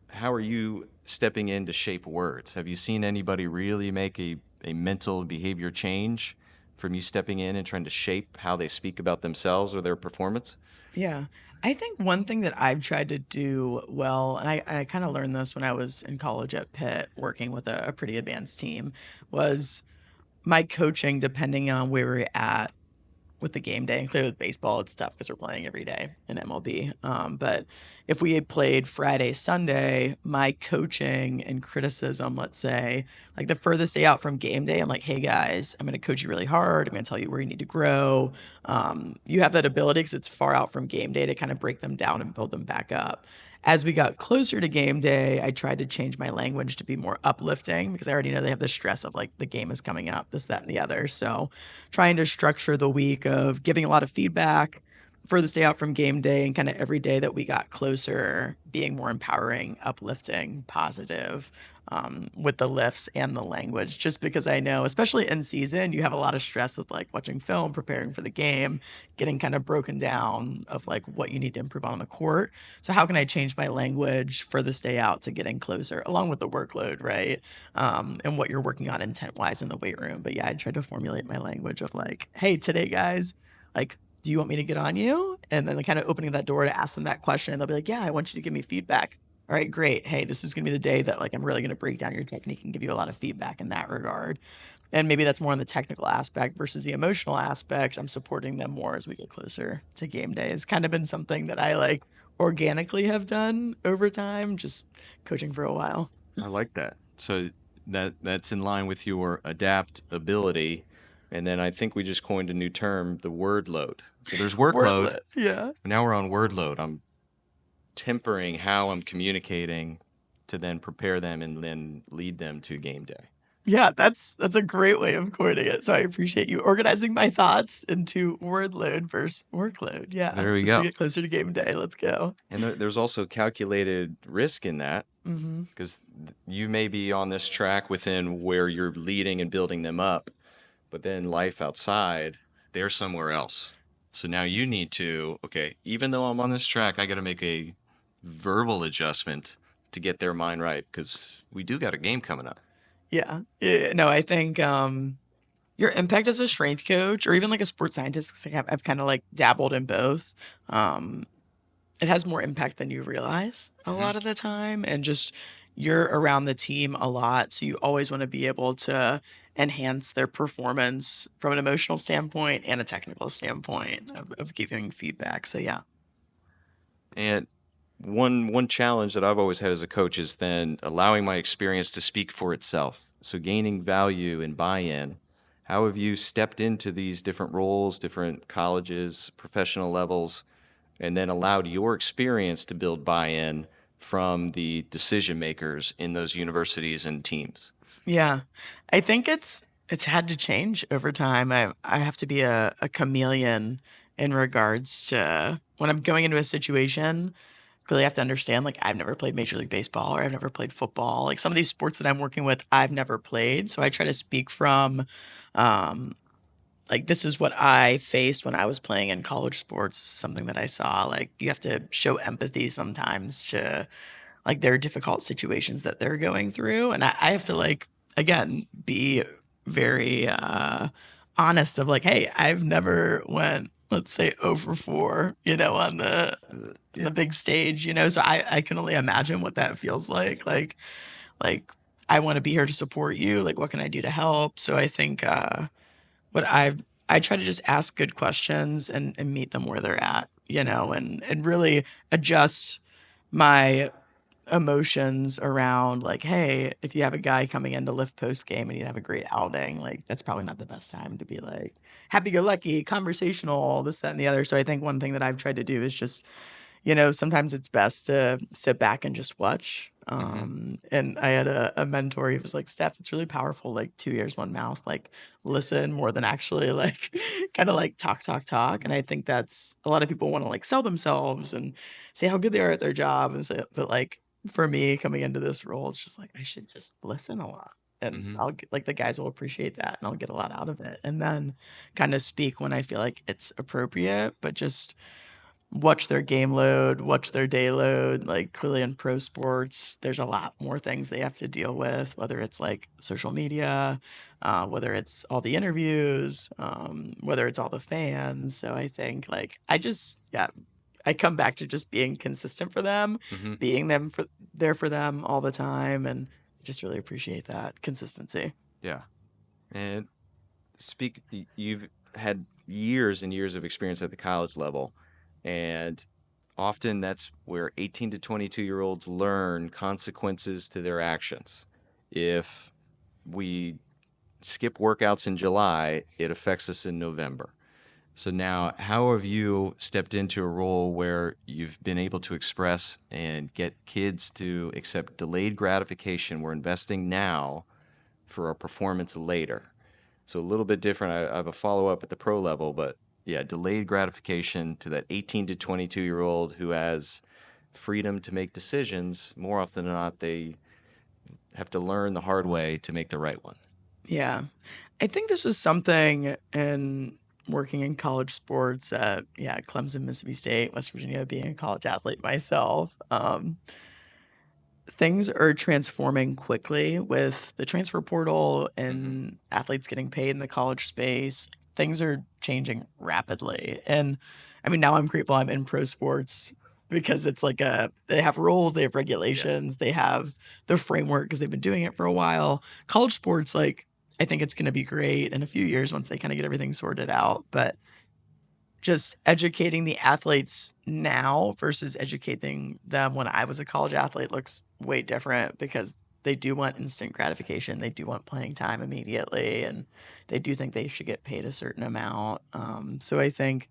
how are you stepping in to shape words? Have you seen anybody really make a mental behavior change from you stepping in and trying to shape how they speak about themselves or their performance? Yeah. I think one thing that I've tried to do well, and I kind of learned this when I was in college at Pitt working with a pretty advanced team, was my coaching, depending on where we're at with the game day. And clearly with baseball, it's tough because we're playing every day in MLB. But if we had played Friday, Sunday, my coaching and criticism, let's say, like the furthest day out from game day, I'm like, hey guys, I'm going to coach you really hard. I'm going to tell you where you need to grow. You have that ability because it's far out from game day to kind of break them down and build them back up. As we got closer to game day, I tried to change my language to be more uplifting because I already know they have the stress of like the game is coming up, this, that, and the other. So trying to structure the week of giving a lot of feedback furthest day out from game day and kind of every day that we got closer being more empowering, uplifting, positive, with the lifts and the language, just because I know, especially in season, you have a lot of stress with like watching film, preparing for the game, getting kind of broken down of like what you need to improve on the court. So how can I change my language furthest day out to getting closer along with the workload, right? And what you're working on intent wise in the weight room. But yeah, I tried to formulate my language of like, hey, today, guys, like, do you want me to get on you? And then kind of opening that door to ask them that question. And they'll be like, yeah, I want you to give me feedback. All right, great. Hey, this is going to be the day that like I'm really going to break down your technique and give you a lot of feedback in that regard. And maybe that's more on the technical aspect versus the emotional aspect. I'm supporting them more as we get closer to game day. It's kind of been something that I like organically have done over time, just coaching for a while. I like that. So that's in line with your adaptability. And then I think we just coined a new term, the word load. So there's workload. Yeah. Now we're on word load. I'm tempering how I'm communicating to then prepare them and then lead them to game day. Yeah, that's a great way of coining it. So I appreciate you organizing my thoughts into word load versus workload. Yeah. There we As go. we get closer to game day, let's go. And there's also calculated risk in that Mm-hmm. because you may be on this track within where you're leading and building them up, but then life outside, they're somewhere else. So now you need to, okay, even though I'm on this track, I got to make a verbal adjustment to get their mind right because we do got a game coming up. Yeah. No, I think your impact as a strength coach or even like a sports scientist, 'cause I've kind of like dabbled in both. Um, it has more impact than you realize a lot of the time. And just you're around the team a lot. So you always want to be able to enhance their performance from an emotional standpoint and a technical standpoint of giving feedback. So yeah. And one challenge that I've always had as a coach is then allowing my experience to speak for itself. So gaining value and buy-in. How have you stepped into these different roles, different colleges, professional levels, and then allowed your experience to build buy-in from the decision makers in those universities and teams? Yeah. I think it's had to change over time. I have to be a chameleon in regards to when I'm going into a situation, really have to understand, like, I've never played Major League Baseball or I've never played football. Like, some of these sports that I'm working with, I've never played, so I try to speak from, um, like, this is what I faced when I was playing in college sports. This is something that I saw. Like, you have to show empathy sometimes to, like, their difficult situations that they're going through, and I have to, like, again, be very, honest of, like, "Hey, I've never went, let's say, 0 for 4, on the Yeah. big stage, so I can only imagine what that feels like, I wanna be here to support you, like, what can I do to help? So I think, what I try to just ask good questions and meet them where they're at, and really adjust my emotions around, like, hey, if you have a guy coming in to lift post game and you have a great outing, like, that's probably not the best time to be like happy go lucky, conversational, this, that, and the other. So I think one thing that I've tried to do is just, sometimes it's best to sit back and just watch. Hmm. And I had a mentor, he was like, Steph, it's really powerful, like 2 ears, one mouth, like listen more than actually like kind of like talk, talk, talk. And I think that's a lot of people want to like sell themselves and say how good they are at their job and say, but like for me coming into this role, it's just like I should just listen a lot. And Hmm. I'll get like the guys will appreciate that and I'll get a lot out of it. And then kind of speak when I feel like it's appropriate, but just watch their game load, watch their day load. Like clearly in pro sports, there's a lot more things they have to deal with, whether it's like social media, whether it's all the interviews, whether it's all the fans. So I think like yeah, I come back to just being consistent for them, Hmm. being them for there for them all the time, and I just really appreciate that consistency. Yeah. And you've had years and years of experience at the college level, and often that's where 18 to 22-year-olds learn consequences to their actions. If we skip workouts in July, it affects us in November. So now, how have you stepped into a role where you've been able to express and get kids to accept delayed gratification? We're investing now for a performance later. So a little bit different. I have a follow up at the pro level, but yeah, delayed gratification to that 18 to 22-year-old who has freedom to make decisions. More often than not, they have to learn the hard way to make the right one. Yeah. I think this was something in working in college sports at, yeah, Clemson, Mississippi State, West Virginia, being a college athlete myself. Things are transforming quickly with the transfer portal Hmm. and athletes getting paid in the college space. Things are changing rapidly. And I mean, now I'm grateful I'm in pro sports because it's like they have rules, they have Yeah. regulations, they have the framework because they've been doing it for a while. College sports, like, I think it's going to be great in a few years once they kind of get everything sorted out. But just educating the athletes now versus educating them when I was a college athlete looks way different because they do want instant gratification. They do want playing time immediately, and they do think they should get paid a certain amount. So I think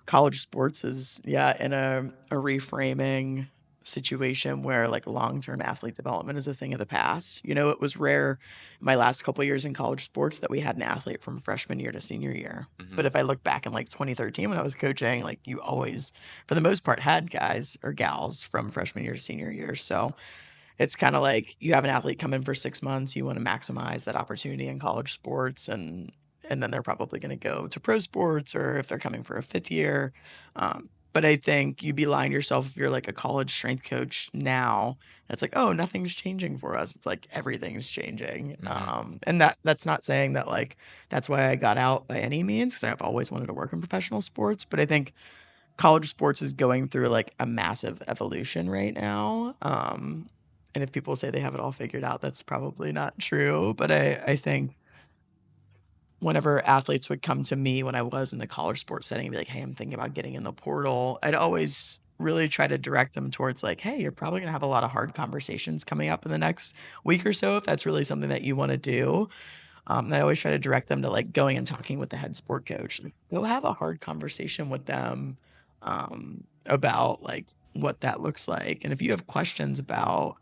college sports is, yeah, in a reframing situation where like long-term athlete development is a thing of the past. It was rare in my last couple years in college sports that we had an athlete from freshman year to senior year. Hmm. But if I look back in like 2013 when I was coaching, like you always, for the most part, had guys or gals from freshman year to senior year. So it's kind of like you have an athlete come in for 6 months, you want to maximize that opportunity in college sports, and then they're probably going to go to pro sports or if they're coming for a fifth year. But I think you beeline yourself if you're like a college strength coach now. It's like, oh, nothing's changing for us. It's like everything's changing. Hmm. And that's not saying that like that's why I got out by any means because I've always wanted to work in professional sports. But I think college sports is going through like a massive evolution right now. And if people say they have it all figured out, that's probably not true. But I think whenever athletes would come to me when I was in the college sports setting and be like, hey, I'm thinking about getting in the portal, I'd always really try to direct them towards like, hey, you're probably going to have a lot of hard conversations coming up in the next week or so if that's really something that you want to do. And I always try to direct them to like going and talking with the head sport coach. Like, go have a hard conversation with them about like what that looks like. And if you have questions about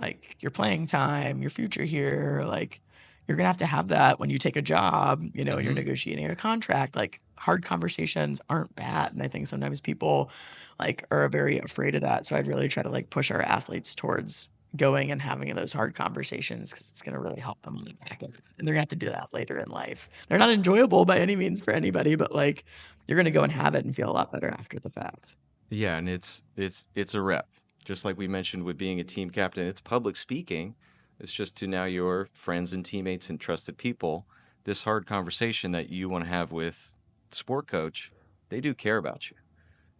like your playing time, your future here, like you're gonna have that when you take a job, you know, and you're negotiating a contract. Like hard conversations aren't bad. And I think sometimes people like are very afraid of that. So I'd really try to like push our athletes towards going and having those hard conversations because it's gonna really help them on the back end. And they're gonna have to do that later in life. They're not enjoyable by any means for anybody, but like you're gonna go and have it and feel a lot better after the fact. Yeah, and it's a rep. Just like we mentioned with being a team captain, it's public speaking. It's just to now your friends and teammates and trusted people. This hard conversation that you want to have with the sport coach, they do care about you.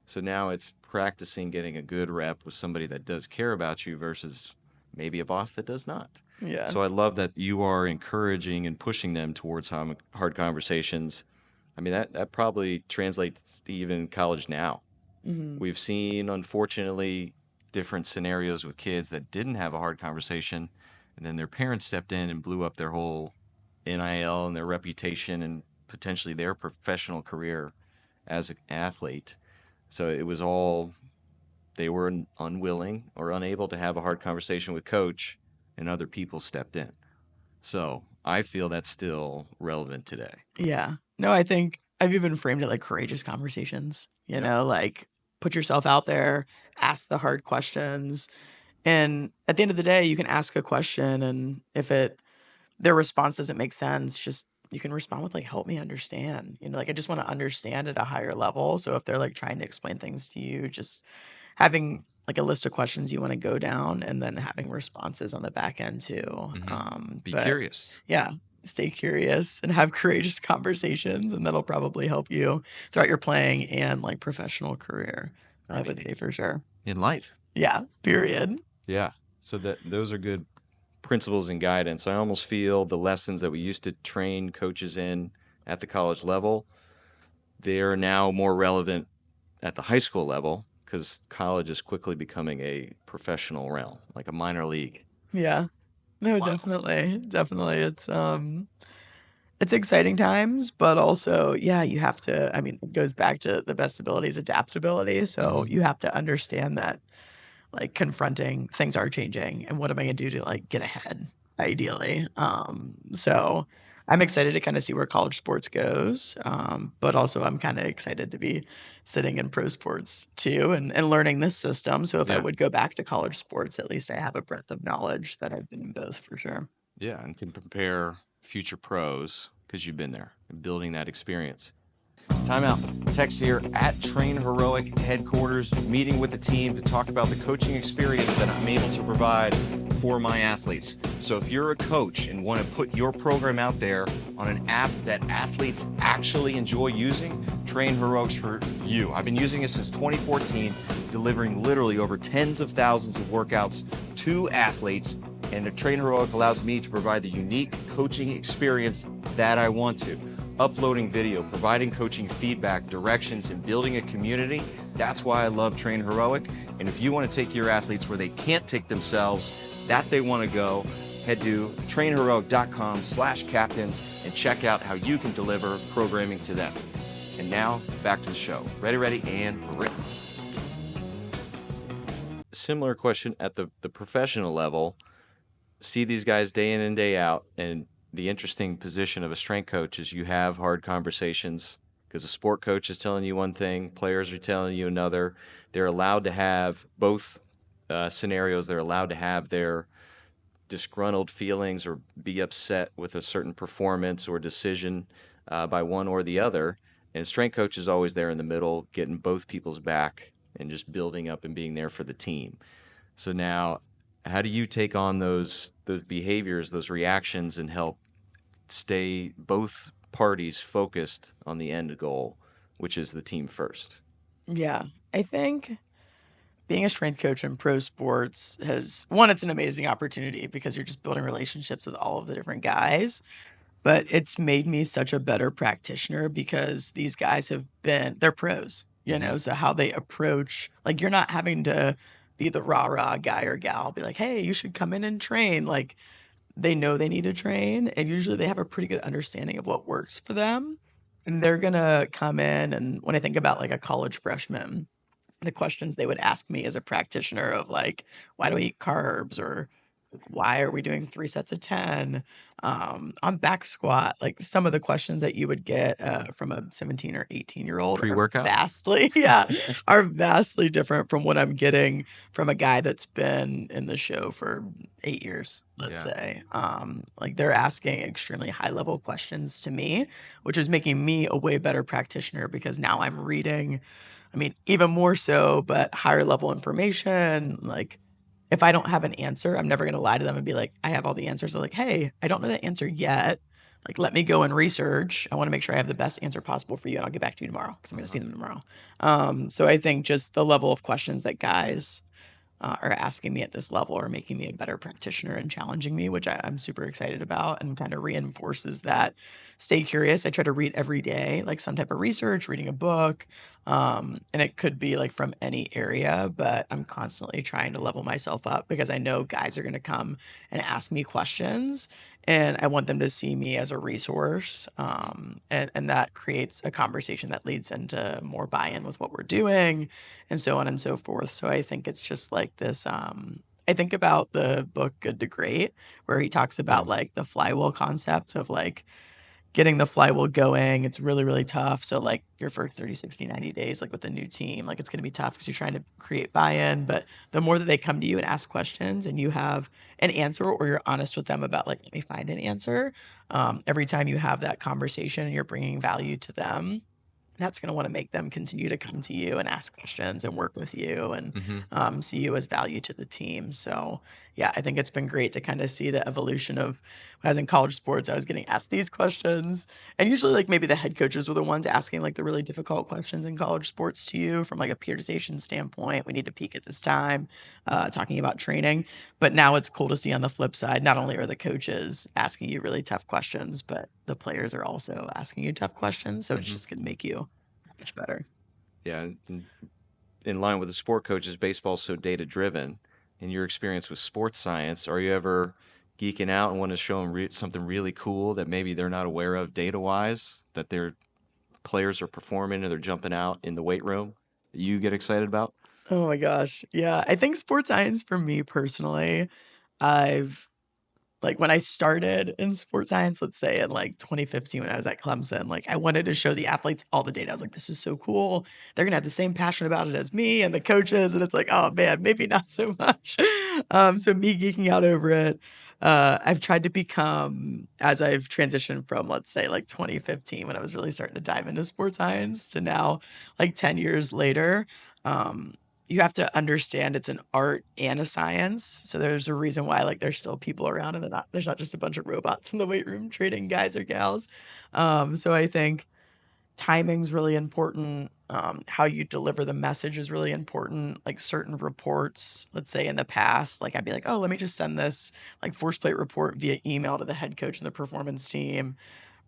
So now it's practicing getting a good rep with somebody that does care about you versus maybe a boss that does not. Yeah. So I love that you are encouraging and pushing them towards hard conversations. I mean, that probably translates to even college now. We've seen, unfortunately, different scenarios with kids that didn't have a hard conversation, and then their parents stepped in and blew up their whole NIL and their reputation and potentially their professional career as an athlete. So it was all, they were unwilling or unable to have a hard conversation with coach, and other people stepped in. So I feel that's still relevant today. Yeah. No, I think I've even framed it like courageous conversations, you know, like put yourself out there, ask the hard questions. And at the end of the day, you can ask a question and if their response doesn't make sense, just you can respond with like, help me understand. You know, like I just want to understand at a higher level. So if they're like trying to explain things to you, just having like a list of questions you want to go down and then having responses on the back end too. Be But curious. yeah, stay curious and have courageous conversations, and that'll probably help you throughout your playing and like professional career. I would say for sure. In life. Yeah. Period. Yeah. So those are good principles and guidance. I almost feel the lessons that we used to train coaches in at the college level, they're now more relevant at the high school level because college is quickly becoming a professional realm, like a minor league. Yeah. No, definitely. Definitely. It's exciting times, but also, yeah, you have to, I mean, it goes back to the best abilities, adaptability. So you have to understand that like confronting things are changing and what am I gonna do to like get ahead ideally. So I'm excited to kind of see where college sports goes. But also I'm kind of excited to be sitting in pro sports too and learning this system. So if I Yeah. would go back to college sports, at least I have a breadth of knowledge that I've been in both for sure. Yeah, and can prepare future pros because you've been there and building that experience. Time out. Text here at Train Heroic headquarters, meeting with the team to talk about the coaching experience that I'm able to provide for my athletes. So if you're a coach and want to put your program out there on an app that athletes actually enjoy using, Train Heroic's for you. I've been using it since 2014, delivering literally over tens of thousands of workouts to athletes, and the Train Heroic allows me to provide the unique coaching experience that I want to. Uploading video, providing coaching feedback, directions, and building a community. That's why I love Train Heroic. And if you want to take your athletes where they can't take themselves, that they want to go, head to trainheroic.com/captains and check out how you can deliver programming to them. And now back to the show. Ready, and rip. Similar question at the professional level. See these guys day in and day out, and the interesting position of a strength coach is you have hard conversations because a sport coach is telling you one thing, players are telling you another. They're allowed to have both scenarios. They're allowed to have their disgruntled feelings or be upset with a certain performance or decision by one or the other. And strength coach is always there in the middle, getting both people's back and just building up and being there for the team. So now, how do you take on those behaviors, those reactions, and help stay both parties focused on the end goal, which is the team first? Yeah. I think being a strength coach in pro sports it's an amazing opportunity because you're just building relationships with all of the different guys. But it's made me such a better practitioner because these guys they're pros. So how they approach, like, you're not having to be the rah-rah guy or gal, be like, "Hey, you should come in and train." Like, they know they need to train, and usually they have a pretty good understanding of what works for them, and they're gonna come in, and when I think about, like, a college freshman, the questions they would ask me as a practitioner of, like, "Why do I eat carbs?" Or, "Why are we doing 3 sets of 10?" On back squat, like, some of the questions that you would get, from a 17 or 18-year-old are Pre-workout? vastly yeah, are vastly different from what I'm getting from a guy that's been in the show for 8 years, let's Yeah. say. Like, they're asking extremely high-level questions to me, which is making me a way better practitioner because now I'm reading, I mean, even more so, but higher level information. Like, if I don't have an answer, I'm never gonna lie to them and be like, "I have all the answers." They're like, "Hey, I don't know the answer yet. Like, let me go and research. I wanna make sure I have the best answer possible for you, and I'll get back to you tomorrow because I'm gonna see Uh-huh. them tomorrow." So I think just the level of questions that guys are asking me at this level are making me a better practitioner and challenging me, which I'm super excited about and kind of reinforces that stay curious. I try to read every day, like some type of research, reading a book. And it could be like from any area, but I'm constantly trying to level myself up because I know guys are going to come and ask me questions. And I want them to see me as a resource. And that creates a conversation that leads into more buy in with what we're doing and so on and so forth. So I think it's just like this. I think about the book Good to Great, where he talks about Yeah. like the flywheel concept of like getting the flywheel going. It's really, really tough. So like your first 30, 60, 90 days, like with a new team, like it's going to be tough because you're trying to create buy-in. But the more that they come to you and ask questions and you have an answer or you're honest with them about like, let me find an answer. Every time you have that conversation and you're bringing value to them, that's gonna wanna make them continue to come to you and ask questions and work with you and, Mm-hmm. see you as value to the team. So, yeah, I think it's been great to kinda see the evolution of when I was in college sports, I was getting asked these questions, and usually, like, maybe the head coaches were the ones asking, like, the really difficult questions in college sports to you from, like, a periodization standpoint. "We need to peak at this time," talking about training. But now it's cool to see on the flip side, not only are the coaches asking you really tough questions, but the players are also asking you tough questions, so it's Mm-hmm. just gonna make you much better. Yeah. In line with the sport coaches, baseball's so data driven. In your experience with sports science, are you ever geeking out and want to show them something really cool that maybe they're not aware of data wise, that their players are performing or they're jumping out in the weight room that you get excited about? Oh my gosh. Yeah, I think sports science for me personally, I've like, when I started in sports science, let's say in, like, 2015 when I was at Clemson, like, I wanted to show the athletes all the data. I was like, "This is so cool. They're gonna have the same passion about it as me and the coaches," and it's like, "Oh, man, maybe not so much." So me geeking out over it, I've tried to become as I've transitioned from, let's say, like, 2015 when I was really starting to dive into sports science to now, like, 10 years later, um, you have to understand it's an art and a science. So there's a reason why like there's still people around and there's not just a bunch of robots in the weight room trading guys or gals. So I think timing's really important. How you deliver the message is really important. Like certain reports, let's say in the past, like I'd be like, oh, let me just send this like force plate report via email to the head coach and the performance team.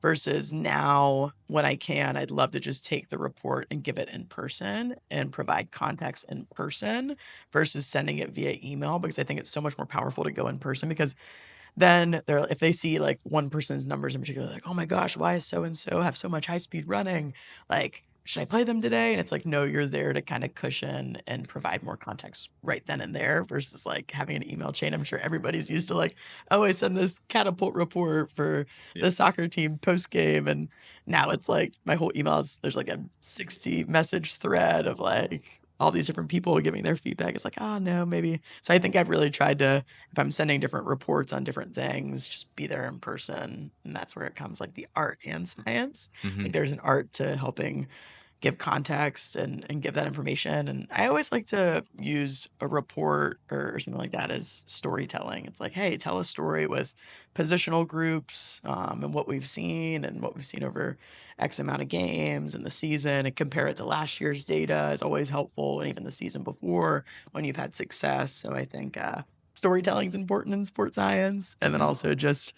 Versus now, when I can, I'd love to just take the report and give it in person and provide context in person versus sending it via email because I think it's so much more powerful to go in person because then they're if they see like one person's numbers in particular, like, oh my gosh, why is so and so have so much high speed running? Like, should I play them today? And it's like, no, you're there to kind of cushion and provide more context right then and there versus like having an email chain. I'm sure everybody's used to like, oh, I send this catapult report for Yeah. the soccer team post game. And now it's like my whole emails, there's like a 60 message thread of like all these different people giving their feedback. It's like, oh no, maybe. So I think I've really tried to if I'm sending different reports on different things, just be there in person. And that's where it comes like the art and science. Mm-hmm. Like there's an art to helping give context and give that information. And I always like to use a report or something like that as storytelling. It's like, hey, tell a story with positional groups and what we've seen and what we've seen over X amount of games and the season and compare it to last year's data is always helpful. And even the season before when you've had success. So I think storytelling is important in sports science. And then Mm-hmm. also just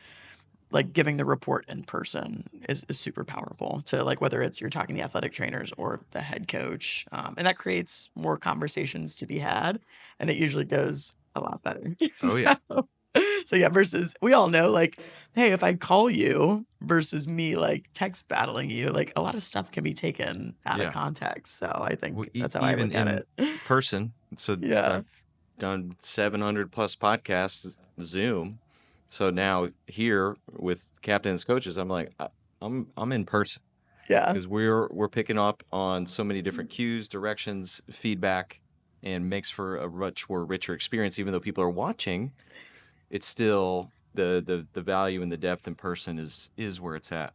like giving the report in person is super powerful to like whether it's you're talking to athletic trainers or the head coach. And that creates more conversations to be had. And it usually goes a lot better. Oh yeah. So yeah, versus we all know like, hey, if I call you versus me like text battling you, like a lot of stuff can be taken out of Yeah. context. So I Well, think that's how I even look at in it. person. So Yeah. I've done 700 plus podcasts Zoom. So now here with captains coaches, I'm like, I'm in person Yeah. because we're picking up on so many different cues, directions, feedback, and makes for a much more richer experience. Even though people are watching, it's still the value and the depth in person is where it's at.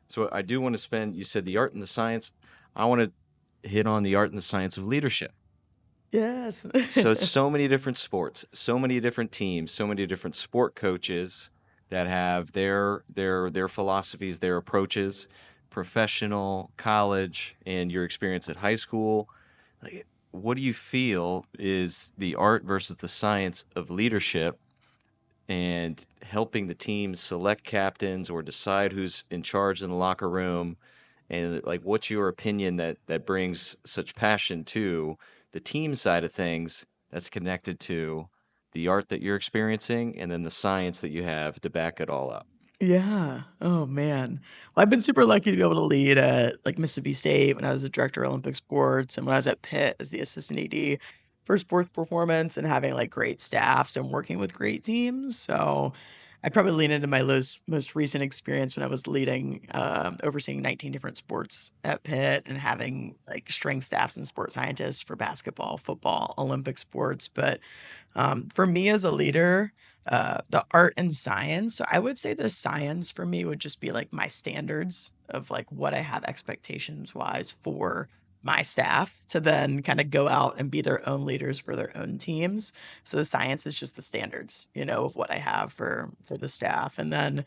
So I do want to spend. You said the art and the science. I want to hit on the art and the science of leadership. Yes. So many different sports, so many different teams, so many different sport coaches that have their philosophies, their approaches, professional, college, and your experience at high school. Like, what do you feel is the art versus the science of leadership and helping the team select captains or decide who's in charge in the locker room? And like, what's your opinion that brings such passion to the team side of things that's connected to the art that you're experiencing and then the science that you have to back it all up? Yeah. Oh man. Well, I've been super lucky to be able to lead at like Mississippi State when I was the director of Olympic sports and when I was at Pitt as the assistant AD for sports performance and having like great staffs and working with great teams. So I probably lean into my most recent experience when I was leading, overseeing 19 different sports at Pitt and having like strength staffs and sports scientists for basketball, football, Olympic sports. But for me as a leader, the art and science. So I would say the science for me would just be like my standards of like what I have expectations wise for my staff to then kind of go out and be their own leaders for their own teams. So the science is just the standards, of what I have for the staff. And then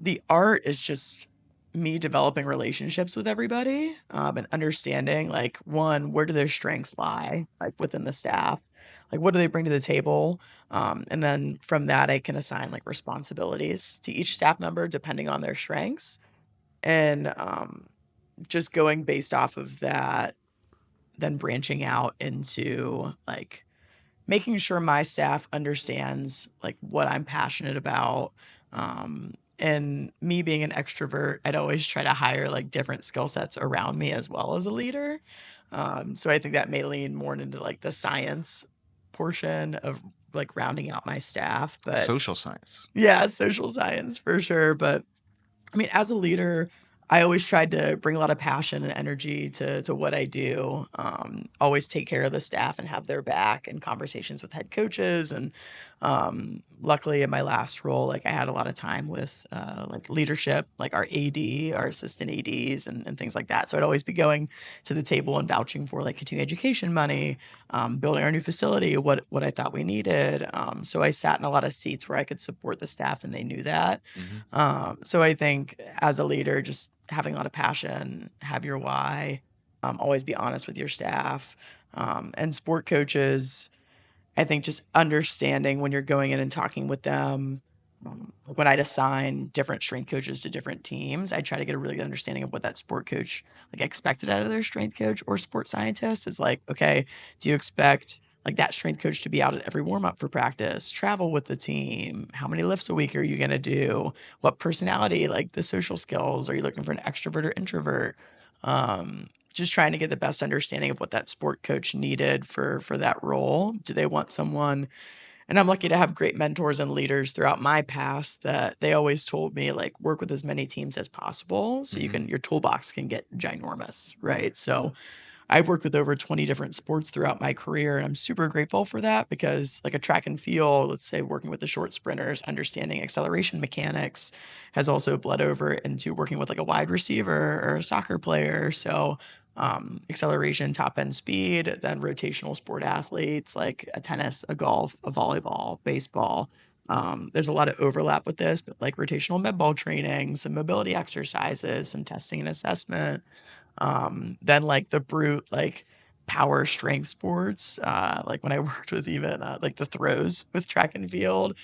the art is just me developing relationships with everybody, and understanding like one, where do their strengths lie, like within the staff, like what do they bring to the table, and then from that I can assign like responsibilities to each staff member depending on their strengths, and just going based off of that, then branching out into like making sure my staff understands like what I'm passionate about. And me being an extrovert, I'd always try to hire like different skill sets around me as well as a leader. So I think that may lean more into like the science portion of like rounding out my staff. But Social science. yeah, social science for sure. But I mean, as a leader, I always tried to bring a lot of passion and energy to what I do. Always take care of the staff and have their back in conversations with head coaches. And luckily, in my last role, like I had a lot of time with like leadership, like our AD, our assistant ADs, and things like that. So I'd always be going to the table and vouching for like continuing education money, building our new facility, what I thought we needed. So I sat in a lot of seats where I could support the staff, and they knew that. Hmm. So I think as a leader, just having a lot of passion, have your why, always be honest with your staff. And sport coaches, I think just understanding when you're going in and talking with them. When I'd assign different strength coaches to different teams, I try to get a really good understanding of what that sport coach like expected out of their strength coach or sports scientist. Is like, okay, do you expect like that strength coach to be out at every warm up for practice, travel with the team? How many lifts a week are you going to do? What personality, like the social skills? Are you looking for an extrovert or introvert? Just trying to get the best understanding of what that sport coach needed for that role. Do they want someone, and I'm lucky to have great mentors and leaders throughout my past that they always told me like work with as many teams as possible so you Hmm. can your toolbox can get ginormous, right? So I've worked with over 20 different sports throughout my career, and I'm super grateful for that because, like a track and field, let's say working with the short sprinters, understanding acceleration mechanics has also bled over into working with like a wide receiver or a soccer player. So, acceleration, top end speed, then rotational sport athletes like a tennis, a golf, a volleyball, baseball. There's a lot of overlap with this, but like rotational med ball training, some mobility exercises, some testing and assessment, then like the brute, like power strength sports, like when I worked with even like the throws with track and field,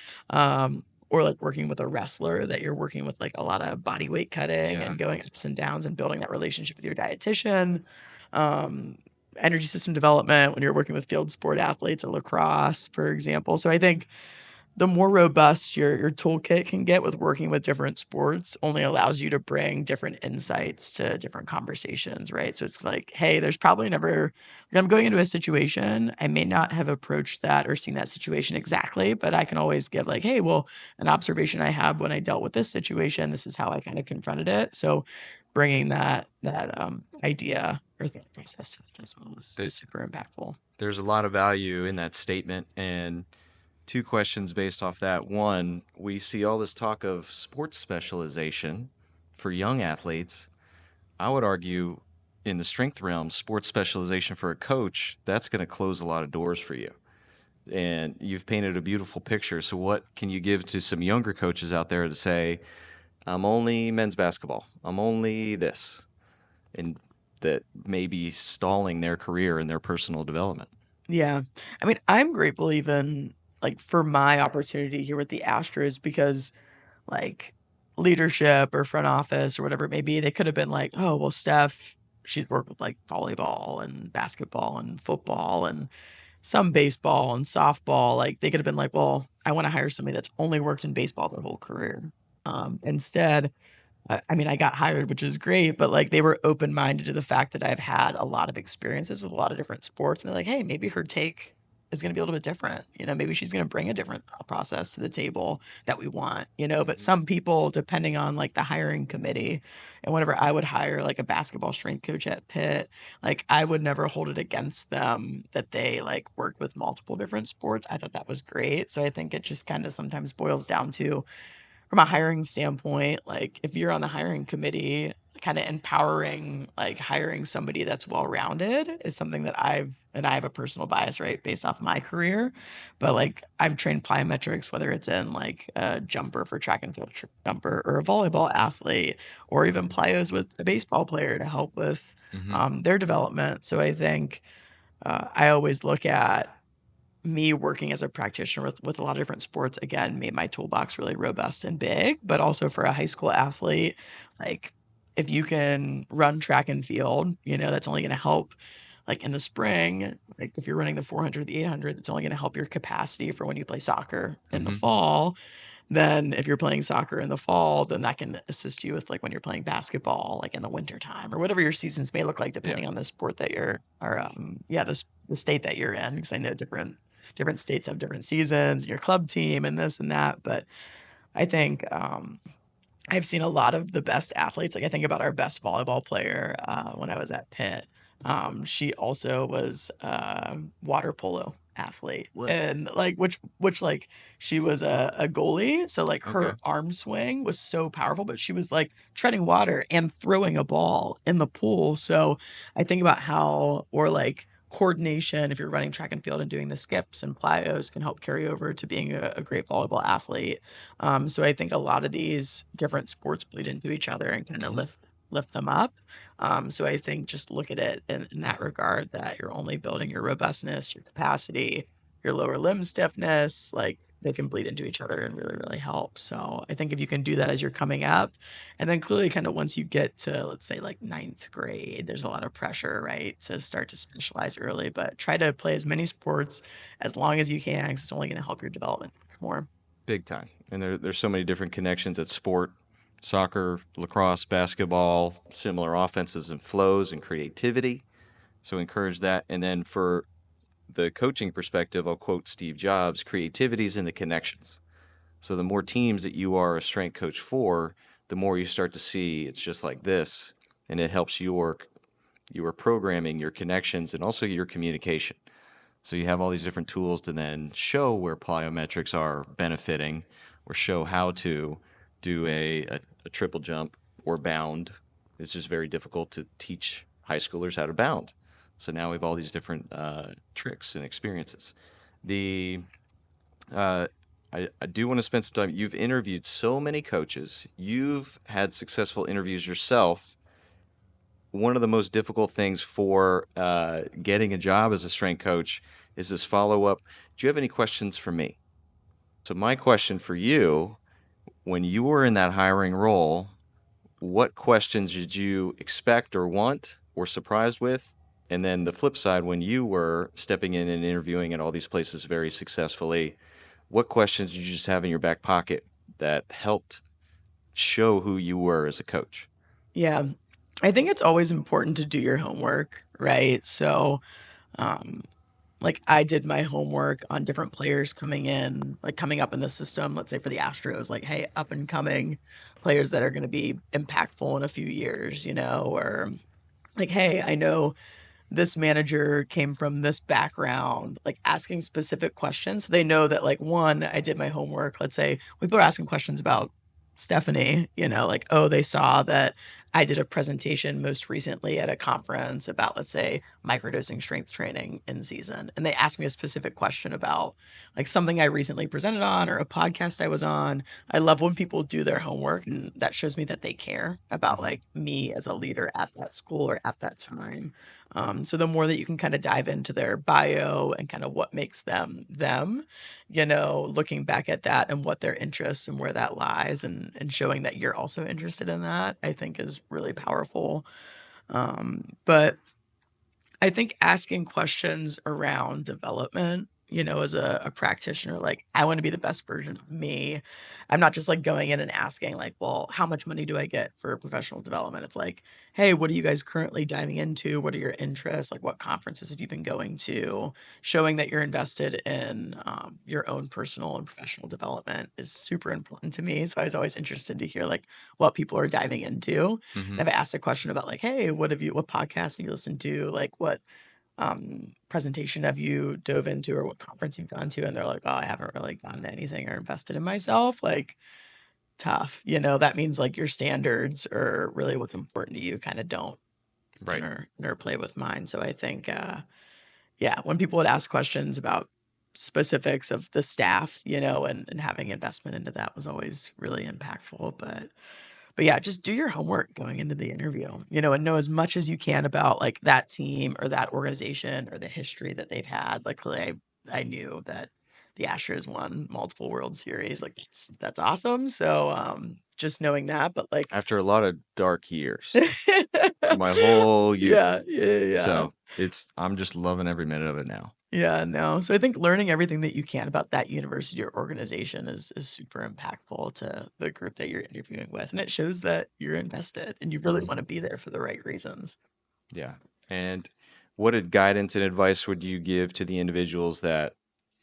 or like working with a wrestler that you're working with like a lot of body weight cutting Yeah. and going ups and downs and building that relationship with your dietitian. Energy system development when you're working with field sport athletes at lacrosse, for example. So I think the more robust your toolkit can get with working with different sports only allows you to bring different insights to different conversations, right? So it's like, hey, there's probably never, like I'm going into a situation, I may not have approached that or seen that situation exactly, but I can always give like, hey, well, an observation I had when I dealt with this situation, this is how I kind of confronted it. So bringing that idea or thought process to that as well is super impactful. There's a lot of value in that statement. And two questions based off that. One, we see all this talk of sports specialization for young athletes. I would argue in the strength realm, sports specialization for a coach, that's going to close a lot of doors for you. And you've painted a beautiful picture. So what can you give to some younger coaches out there to say, I'm only men's basketball, I'm only this, and that may be stalling their career and their personal development? Yeah. I mean, I'm grateful even like for my opportunity here with the Astros because like leadership or front office or whatever it may be, they could have been like, oh, well, Steph, she's worked with like volleyball and basketball and football and some baseball and softball. Like they could have been like, well, I want to hire somebody that's only worked in baseball their whole career. Instead, I mean, I got hired, which is great, but like they were open minded to the fact that I've had a lot of experiences with a lot of different sports. And they're like, hey, maybe her take is going to be a little bit different. You know, maybe she's going to bring a different thought process to the table that we want, you know. But some people, depending on like the hiring committee, and whenever I would hire like a basketball strength coach at Pitt, like I would never hold it against them that they like worked with multiple different sports. I thought that was great. So I think it just kind of sometimes boils down to from a hiring standpoint, like if you're on the hiring committee, kind of empowering, like hiring somebody that's well-rounded is something that I have a personal bias, right, based off my career. But like I've trained plyometrics, whether it's in like a jumper for track and field jumper or a volleyball athlete, or even plyos with a baseball player to help with their development. So I think I always look at me working as a practitioner with a lot of different sports, again, made my toolbox really robust and big, but also for a high school athlete, like if you can run track and field, you know, that's only going to help like in the spring, like if you're running the 400, the 800, that's only going to help your capacity for when you play soccer in the fall. Then if you're playing soccer in the fall, then that can assist you with like when you're playing basketball, like in the winter time or whatever your seasons may look like, depending on the sport that you're, or the state that you're in. Because I know different states have different seasons, your club team and this and that. But I think I've seen a lot of the best athletes. Like I think about our best volleyball player when I was at Pitt. She also was a water polo athlete, and like which like she was a goalie, so like her arm swing was so powerful, but she was like treading water and throwing a ball in the pool. So I think about how, or like coordination, if you're running track and field and doing the skips and plyos, can help carry over to being a great volleyball athlete. So I think a lot of these different sports bleed into each other and kind of lift them up. So I think just look at it in that regard, that you're only building your robustness, your capacity, your lower limb stiffness, like they can bleed into each other and really, really help. So I think if you can do that as you're coming up, and then clearly kind of once you get to, let's say like ninth grade, there's a lot of pressure, right, to start to specialize early, but try to play as many sports as long as you can, because it's only going to help your development more. Big time. And there's so many different connections at sport, soccer, lacrosse, basketball, similar offenses and flows and creativity. So encourage that. And then for the coaching perspective, I'll quote Steve Jobs, creativity is in the connections. So the more teams that you are a strength coach for, the more you start to see it's just like this. And it helps your programming, your connections, and also your communication. So you have all these different tools to then show where plyometrics are benefiting, or show how to do a triple jump or bound. It's just very difficult to teach high schoolers how to bound. So now we have all these different tricks and experiences. I do want to spend some time. You've interviewed so many coaches. You've had successful interviews yourself. One of the most difficult things for getting a job as a strength coach is this follow-up. Do you have any questions for me? So my question for you When you were in that hiring role, what questions did you expect or want or surprised with? And then the flip side, when you were stepping in and interviewing at all these places very successfully, what questions did you just have in your back pocket that helped show who you were as a coach? Yeah. I think it's always important to do your homework, right? So, um, like I did my homework on different players coming in, like coming up in the system, let's say for the Astros, like, hey, up and coming players that are going to be impactful in a few years, or like, hey, I know this manager came from this background, like asking specific questions. So they know that, like, one, I did my homework. Let's say people are asking questions about Stephanie, like, oh, they saw that I did a presentation most recently at a conference about, let's say, microdosing strength training in season. And they asked me a specific question about like something I recently presented on or a podcast I was on. I love when people do their homework, and that shows me that they care about like me as a leader at that school or at that time. So the more that you can kind of dive into their bio and kind of what makes them them, looking back at that and what their interests and where that lies, and showing that you're also interested in that, I think is really powerful. But I think asking questions around development, as a practitioner, like I want to be the best version of me. I'm not just like going in and asking, like, well, how much money do I get for professional development? It's like, hey, what are you guys currently diving into? What are your interests? Like, what conferences have you been going to? Showing that you're invested in your own personal and professional development is super important to me. So I was always interested to hear like what people are diving into. Mm-hmm. And if I asked a question about like, hey, what podcast have you listened to? Like what presentation have you dove into or what conference you've gone to? And they're like, oh, I haven't really gone to anything or invested in myself. Like tough, that means like your standards or really what's important to you kind of don't Right. interplay with mine. So I think, yeah, when people would ask questions about specifics of the staff, and having investment into that was always really impactful. But yeah, just do your homework going into the interview, and know as much as you can about like that team or that organization or the history that they've had. Like I knew that the Astros won multiple World Series. Like that's awesome. So just knowing that, but like After a lot of dark years, my whole yeah, youth. yeah. So I'm just loving every minute of it now. Yeah, no. So I think learning everything that you can about that university or organization is super impactful to the group that you're interviewing with. And it shows that you're invested and you really want to be there for the right reasons. Yeah. And what guidance and advice would you give to the individuals that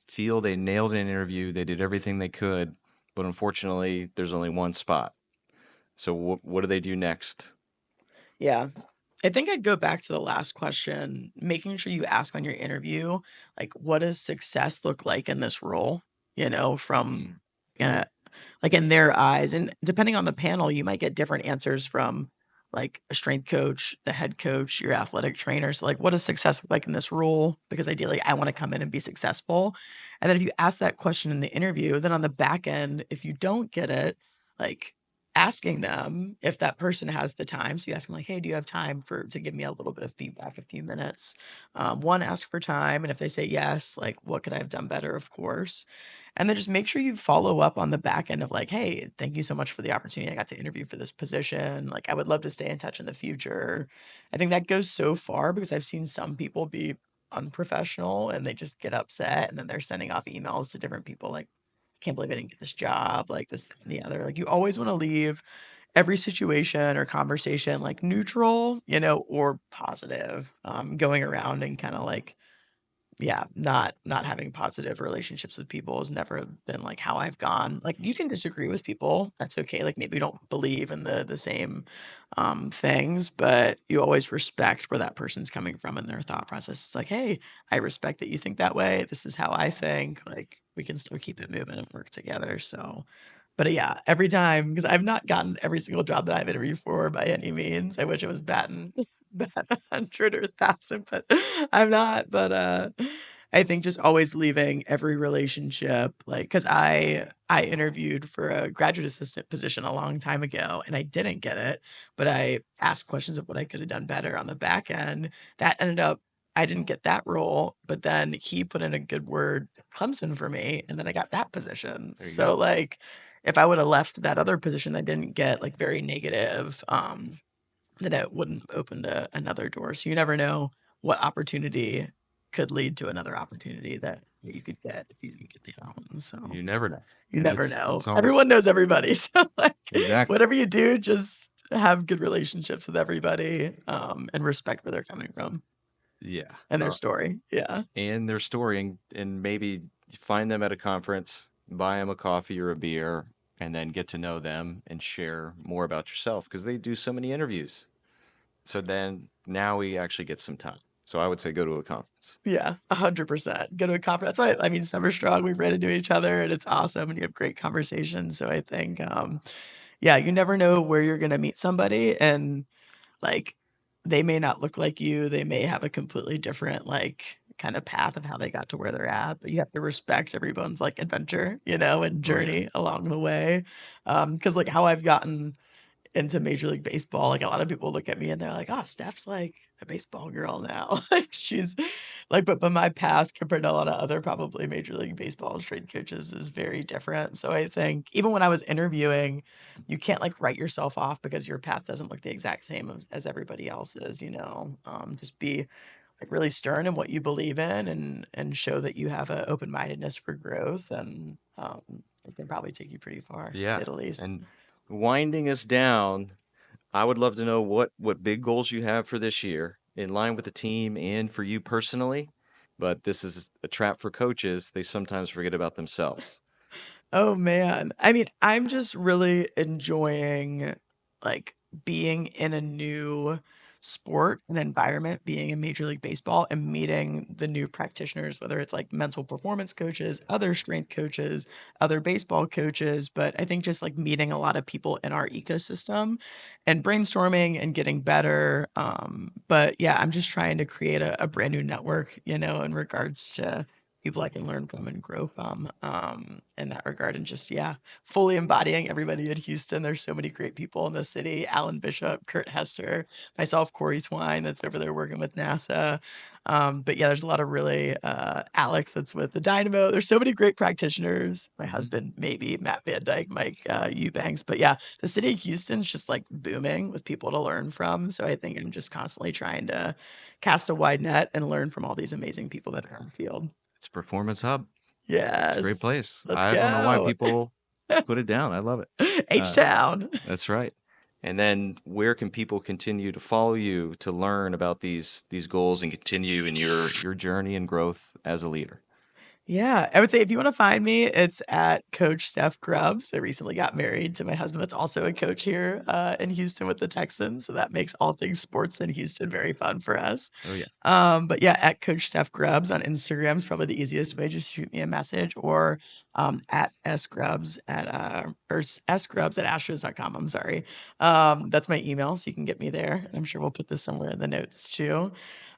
feel they nailed an interview, they did everything they could, but unfortunately there's only one spot? So what do they do next? Yeah. I think I'd go back to the last question, making sure you ask on your interview, like, what does success look like in this role? From uh, like in their eyes. And depending on the panel, you might get different answers from like a strength coach, the head coach, your athletic trainer. So, like, what does success look like in this role? Because ideally, I want to come in and be successful. And then if you ask that question in the interview, then on the back end, if you don't get it, like, asking them if that person has the time. So you ask them like, hey, do you have time to give me a little bit of feedback, a few minutes? One, ask for time. And if they say yes, like, what could I have done better? Of course. And then just make sure you follow up on the back end of like, hey, thank you so much for the opportunity. I got to interview for this position. Like, I would love to stay in touch in the future. I think that goes so far because I've seen some people be unprofessional and they just get upset and then they're sending off emails to different people like, can't believe I didn't get this job, like this, that, and the other. Like you always want to leave every situation or conversation like neutral, or positive, going around and kind of like, yeah, not having positive relationships with people has never been like how I've gone. Like you can disagree with people. That's okay. Like maybe you don't believe in the same things, but you always respect where that person's coming from in their thought process. It's like, hey, I respect that you think that way. This is how I think. Like we can still keep it moving and work together. So but yeah, every time because I've not gotten every single job that I've interviewed for by any means. I wish I was batting bat 100 or 1,000, but I'm not. But I think just always leaving every relationship, like, because I interviewed for a graduate assistant position a long time ago and I didn't get it, but I asked questions of what I could have done better on the back end. That ended up I didn't get that role, but then he put in a good word at Clemson for me, and then I got that position. There you So go. like if I would have left that other position that didn't get like very negative, then it wouldn't open to another door. So you never know what opportunity could lead to another opportunity that you could get if you didn't get the other one. So You never know. you And never it's know. almost Everyone knows everybody. So like exactly. whatever you do, just have good relationships with everybody, and respect where they're coming from Yeah. and their story. Yeah. And their story, and maybe find them at a conference, buy them a coffee or a beer, and then get to know them and share more about yourself because they do so many interviews. So then now we actually get some time. So I would say go to a conference. Yeah, 100%. Go to a conference. That's why I mean, Summer Strong, we ran into each other and it's awesome and you have great conversations. So I think, yeah, you never know where you're gonna meet somebody and like they may not look like you. They may have a completely different like kind of path of how they got to where they're at, but you have to respect everyone's like adventure, and Oh yeah. journey along the way. Because like how I've gotten into Major League Baseball, like, a lot of people look at me and they're like, "Oh, Steph's like a baseball girl now." Like, she's like but my path compared to a lot of other probably Major League Baseball strength coaches is very different. So I think even when I was interviewing, you can't, like, write yourself off because your path doesn't look the exact same as everybody else's, you know? Just be, like, really stern in what you believe in and show that you have a open-mindedness for growth, and, it can probably take you pretty far, to Yeah. say the least. And winding us down, I would love to know what big goals you have for this year in line with the team and for you personally. But this is a trap for coaches. They sometimes forget about themselves. Oh man. I mean, I'm just really enjoying like being in a new sport and environment, being in Major League Baseball and meeting the new practitioners, whether it's like mental performance coaches, other strength coaches, other baseball coaches. But I think just like meeting a lot of people in our ecosystem and brainstorming and getting better. But yeah, I'm just trying to create a brand new network, in regards to people I can learn from and grow from, in that regard. And just, yeah, fully embodying everybody in Houston. There's so many great people in the city. Alan Bishop, Kurt Hester, myself, Corey Twine, that's over there working with NASA. But yeah, there's a lot of really, Alex that's with the Dynamo. There's so many great practitioners. My Mhm. husband, maybe Matt Van Dyke, Mike Eubanks. But yeah, the city of Houston's just like booming with people to learn from. So I think I'm just constantly trying to cast a wide net and learn from all these amazing people that are on the field. It's Performance Hub. It's a great Yes. place. Let's I don't know why go. people put it down. I love it. Uh, H-Town. that's right. And then where can people continue to follow you to learn about these goals and continue in your journey and growth as a leader? Yeah, I would say if you wanna find me, it's at Coach Steph Grubbs. I recently got married to my husband that's also a coach here, in Houston with the Texans, so that makes all things sports in Houston very fun for us. Oh yeah. But yeah, at Coach Steph Grubbs on Instagram is probably the easiest way. Just shoot me a message or, at sgrubbs at astros.com. I'm sorry. That's my email, so you can get me there. And I'm sure we'll put this somewhere in the notes too.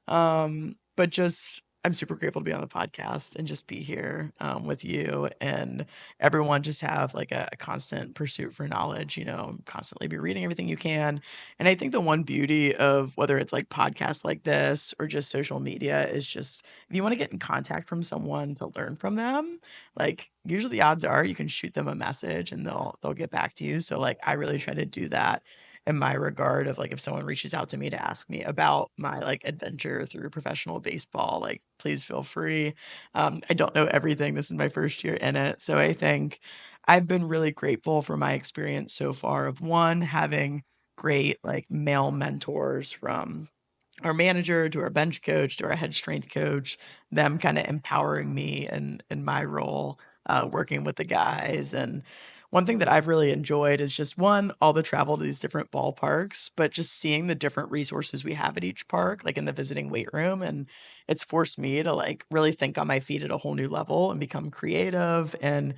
But just I'm super grateful to be on the podcast and just be here, with you and everyone. Just have like a constant pursuit for knowledge, constantly be reading everything you can. And I think the one beauty of whether it's like podcasts like this or just social media is just if you want to get in contact from someone to learn from them, like usually the odds are you can shoot them a message and they'll get back to you. So like I really try to do that in my regard of like if someone reaches out to me to ask me about my like adventure through professional baseball, like please feel free. I don't know everything. This is my first year in it. So I think I've been really grateful for my experience so far of one, having great like male mentors from our manager to our bench coach to our head strength coach, them kind of empowering me in my role, working with the guys. And one thing that I've really enjoyed is just one, all the travel to these different ballparks, but just seeing the different resources we have at each park, like in the visiting weight room. And it's forced me to like really think on my feet at a whole new level and become creative. And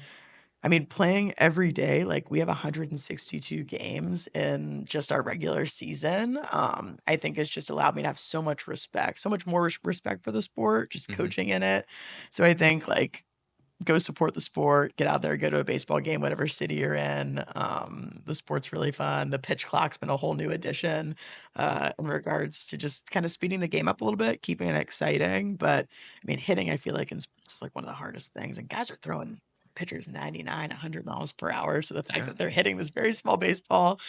I mean, playing every day, like we have 162 games in just our regular season. I think it's just allowed me to have so much respect, so much more respect for the sport, just Hmm. coaching in it. So I think like go support the sport, get out there, go to a baseball game, whatever city you're in. The sport's really fun. The pitch clock's been a whole new addition, in regards to just kind of speeding the game up a little bit, keeping it exciting. But I mean, hitting, I feel like in sports is like one of the hardest things, and guys are throwing pitcher's 99, 100 miles per hour. So the fact that they're hitting this very small baseball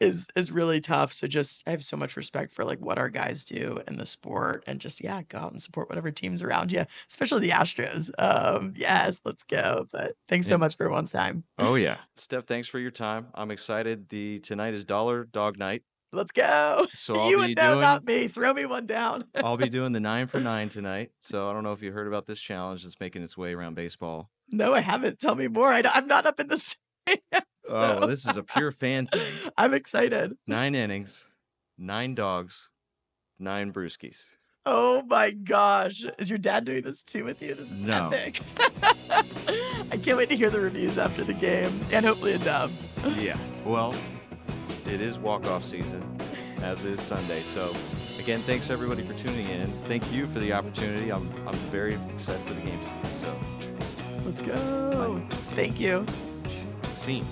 is really tough. So just I have so much respect for like what our guys do in the sport, and just go out and support whatever teams around you, especially the Astros. Yes, let's go. But thanks so Yeah. much for everyone's time. Oh yeah, Steph, thanks for your time. I'm excited. Tonight is Dollar Dog Night. Let's go. So I'll You be would know, doing not me. Throw me one down. I'll be doing the 9 for 9 tonight. So I don't know if you heard about this challenge that's making its way around baseball. No, I haven't. Tell me more. I'm not up in this. Oh, well, this is a pure fan thing. I'm excited. 9 innings, 9 dogs, 9 brewskis. Oh my gosh. Is your dad doing this too with you? This is No. epic. I can't wait to hear the reviews after the game, and hopefully a dub. Yeah. Well, it is walk-off season, as is Sunday. So, again, thanks everybody for tuning in. Thank you for the opportunity. I'm very excited for the game tonight. So, Let's go. Thank you. scene.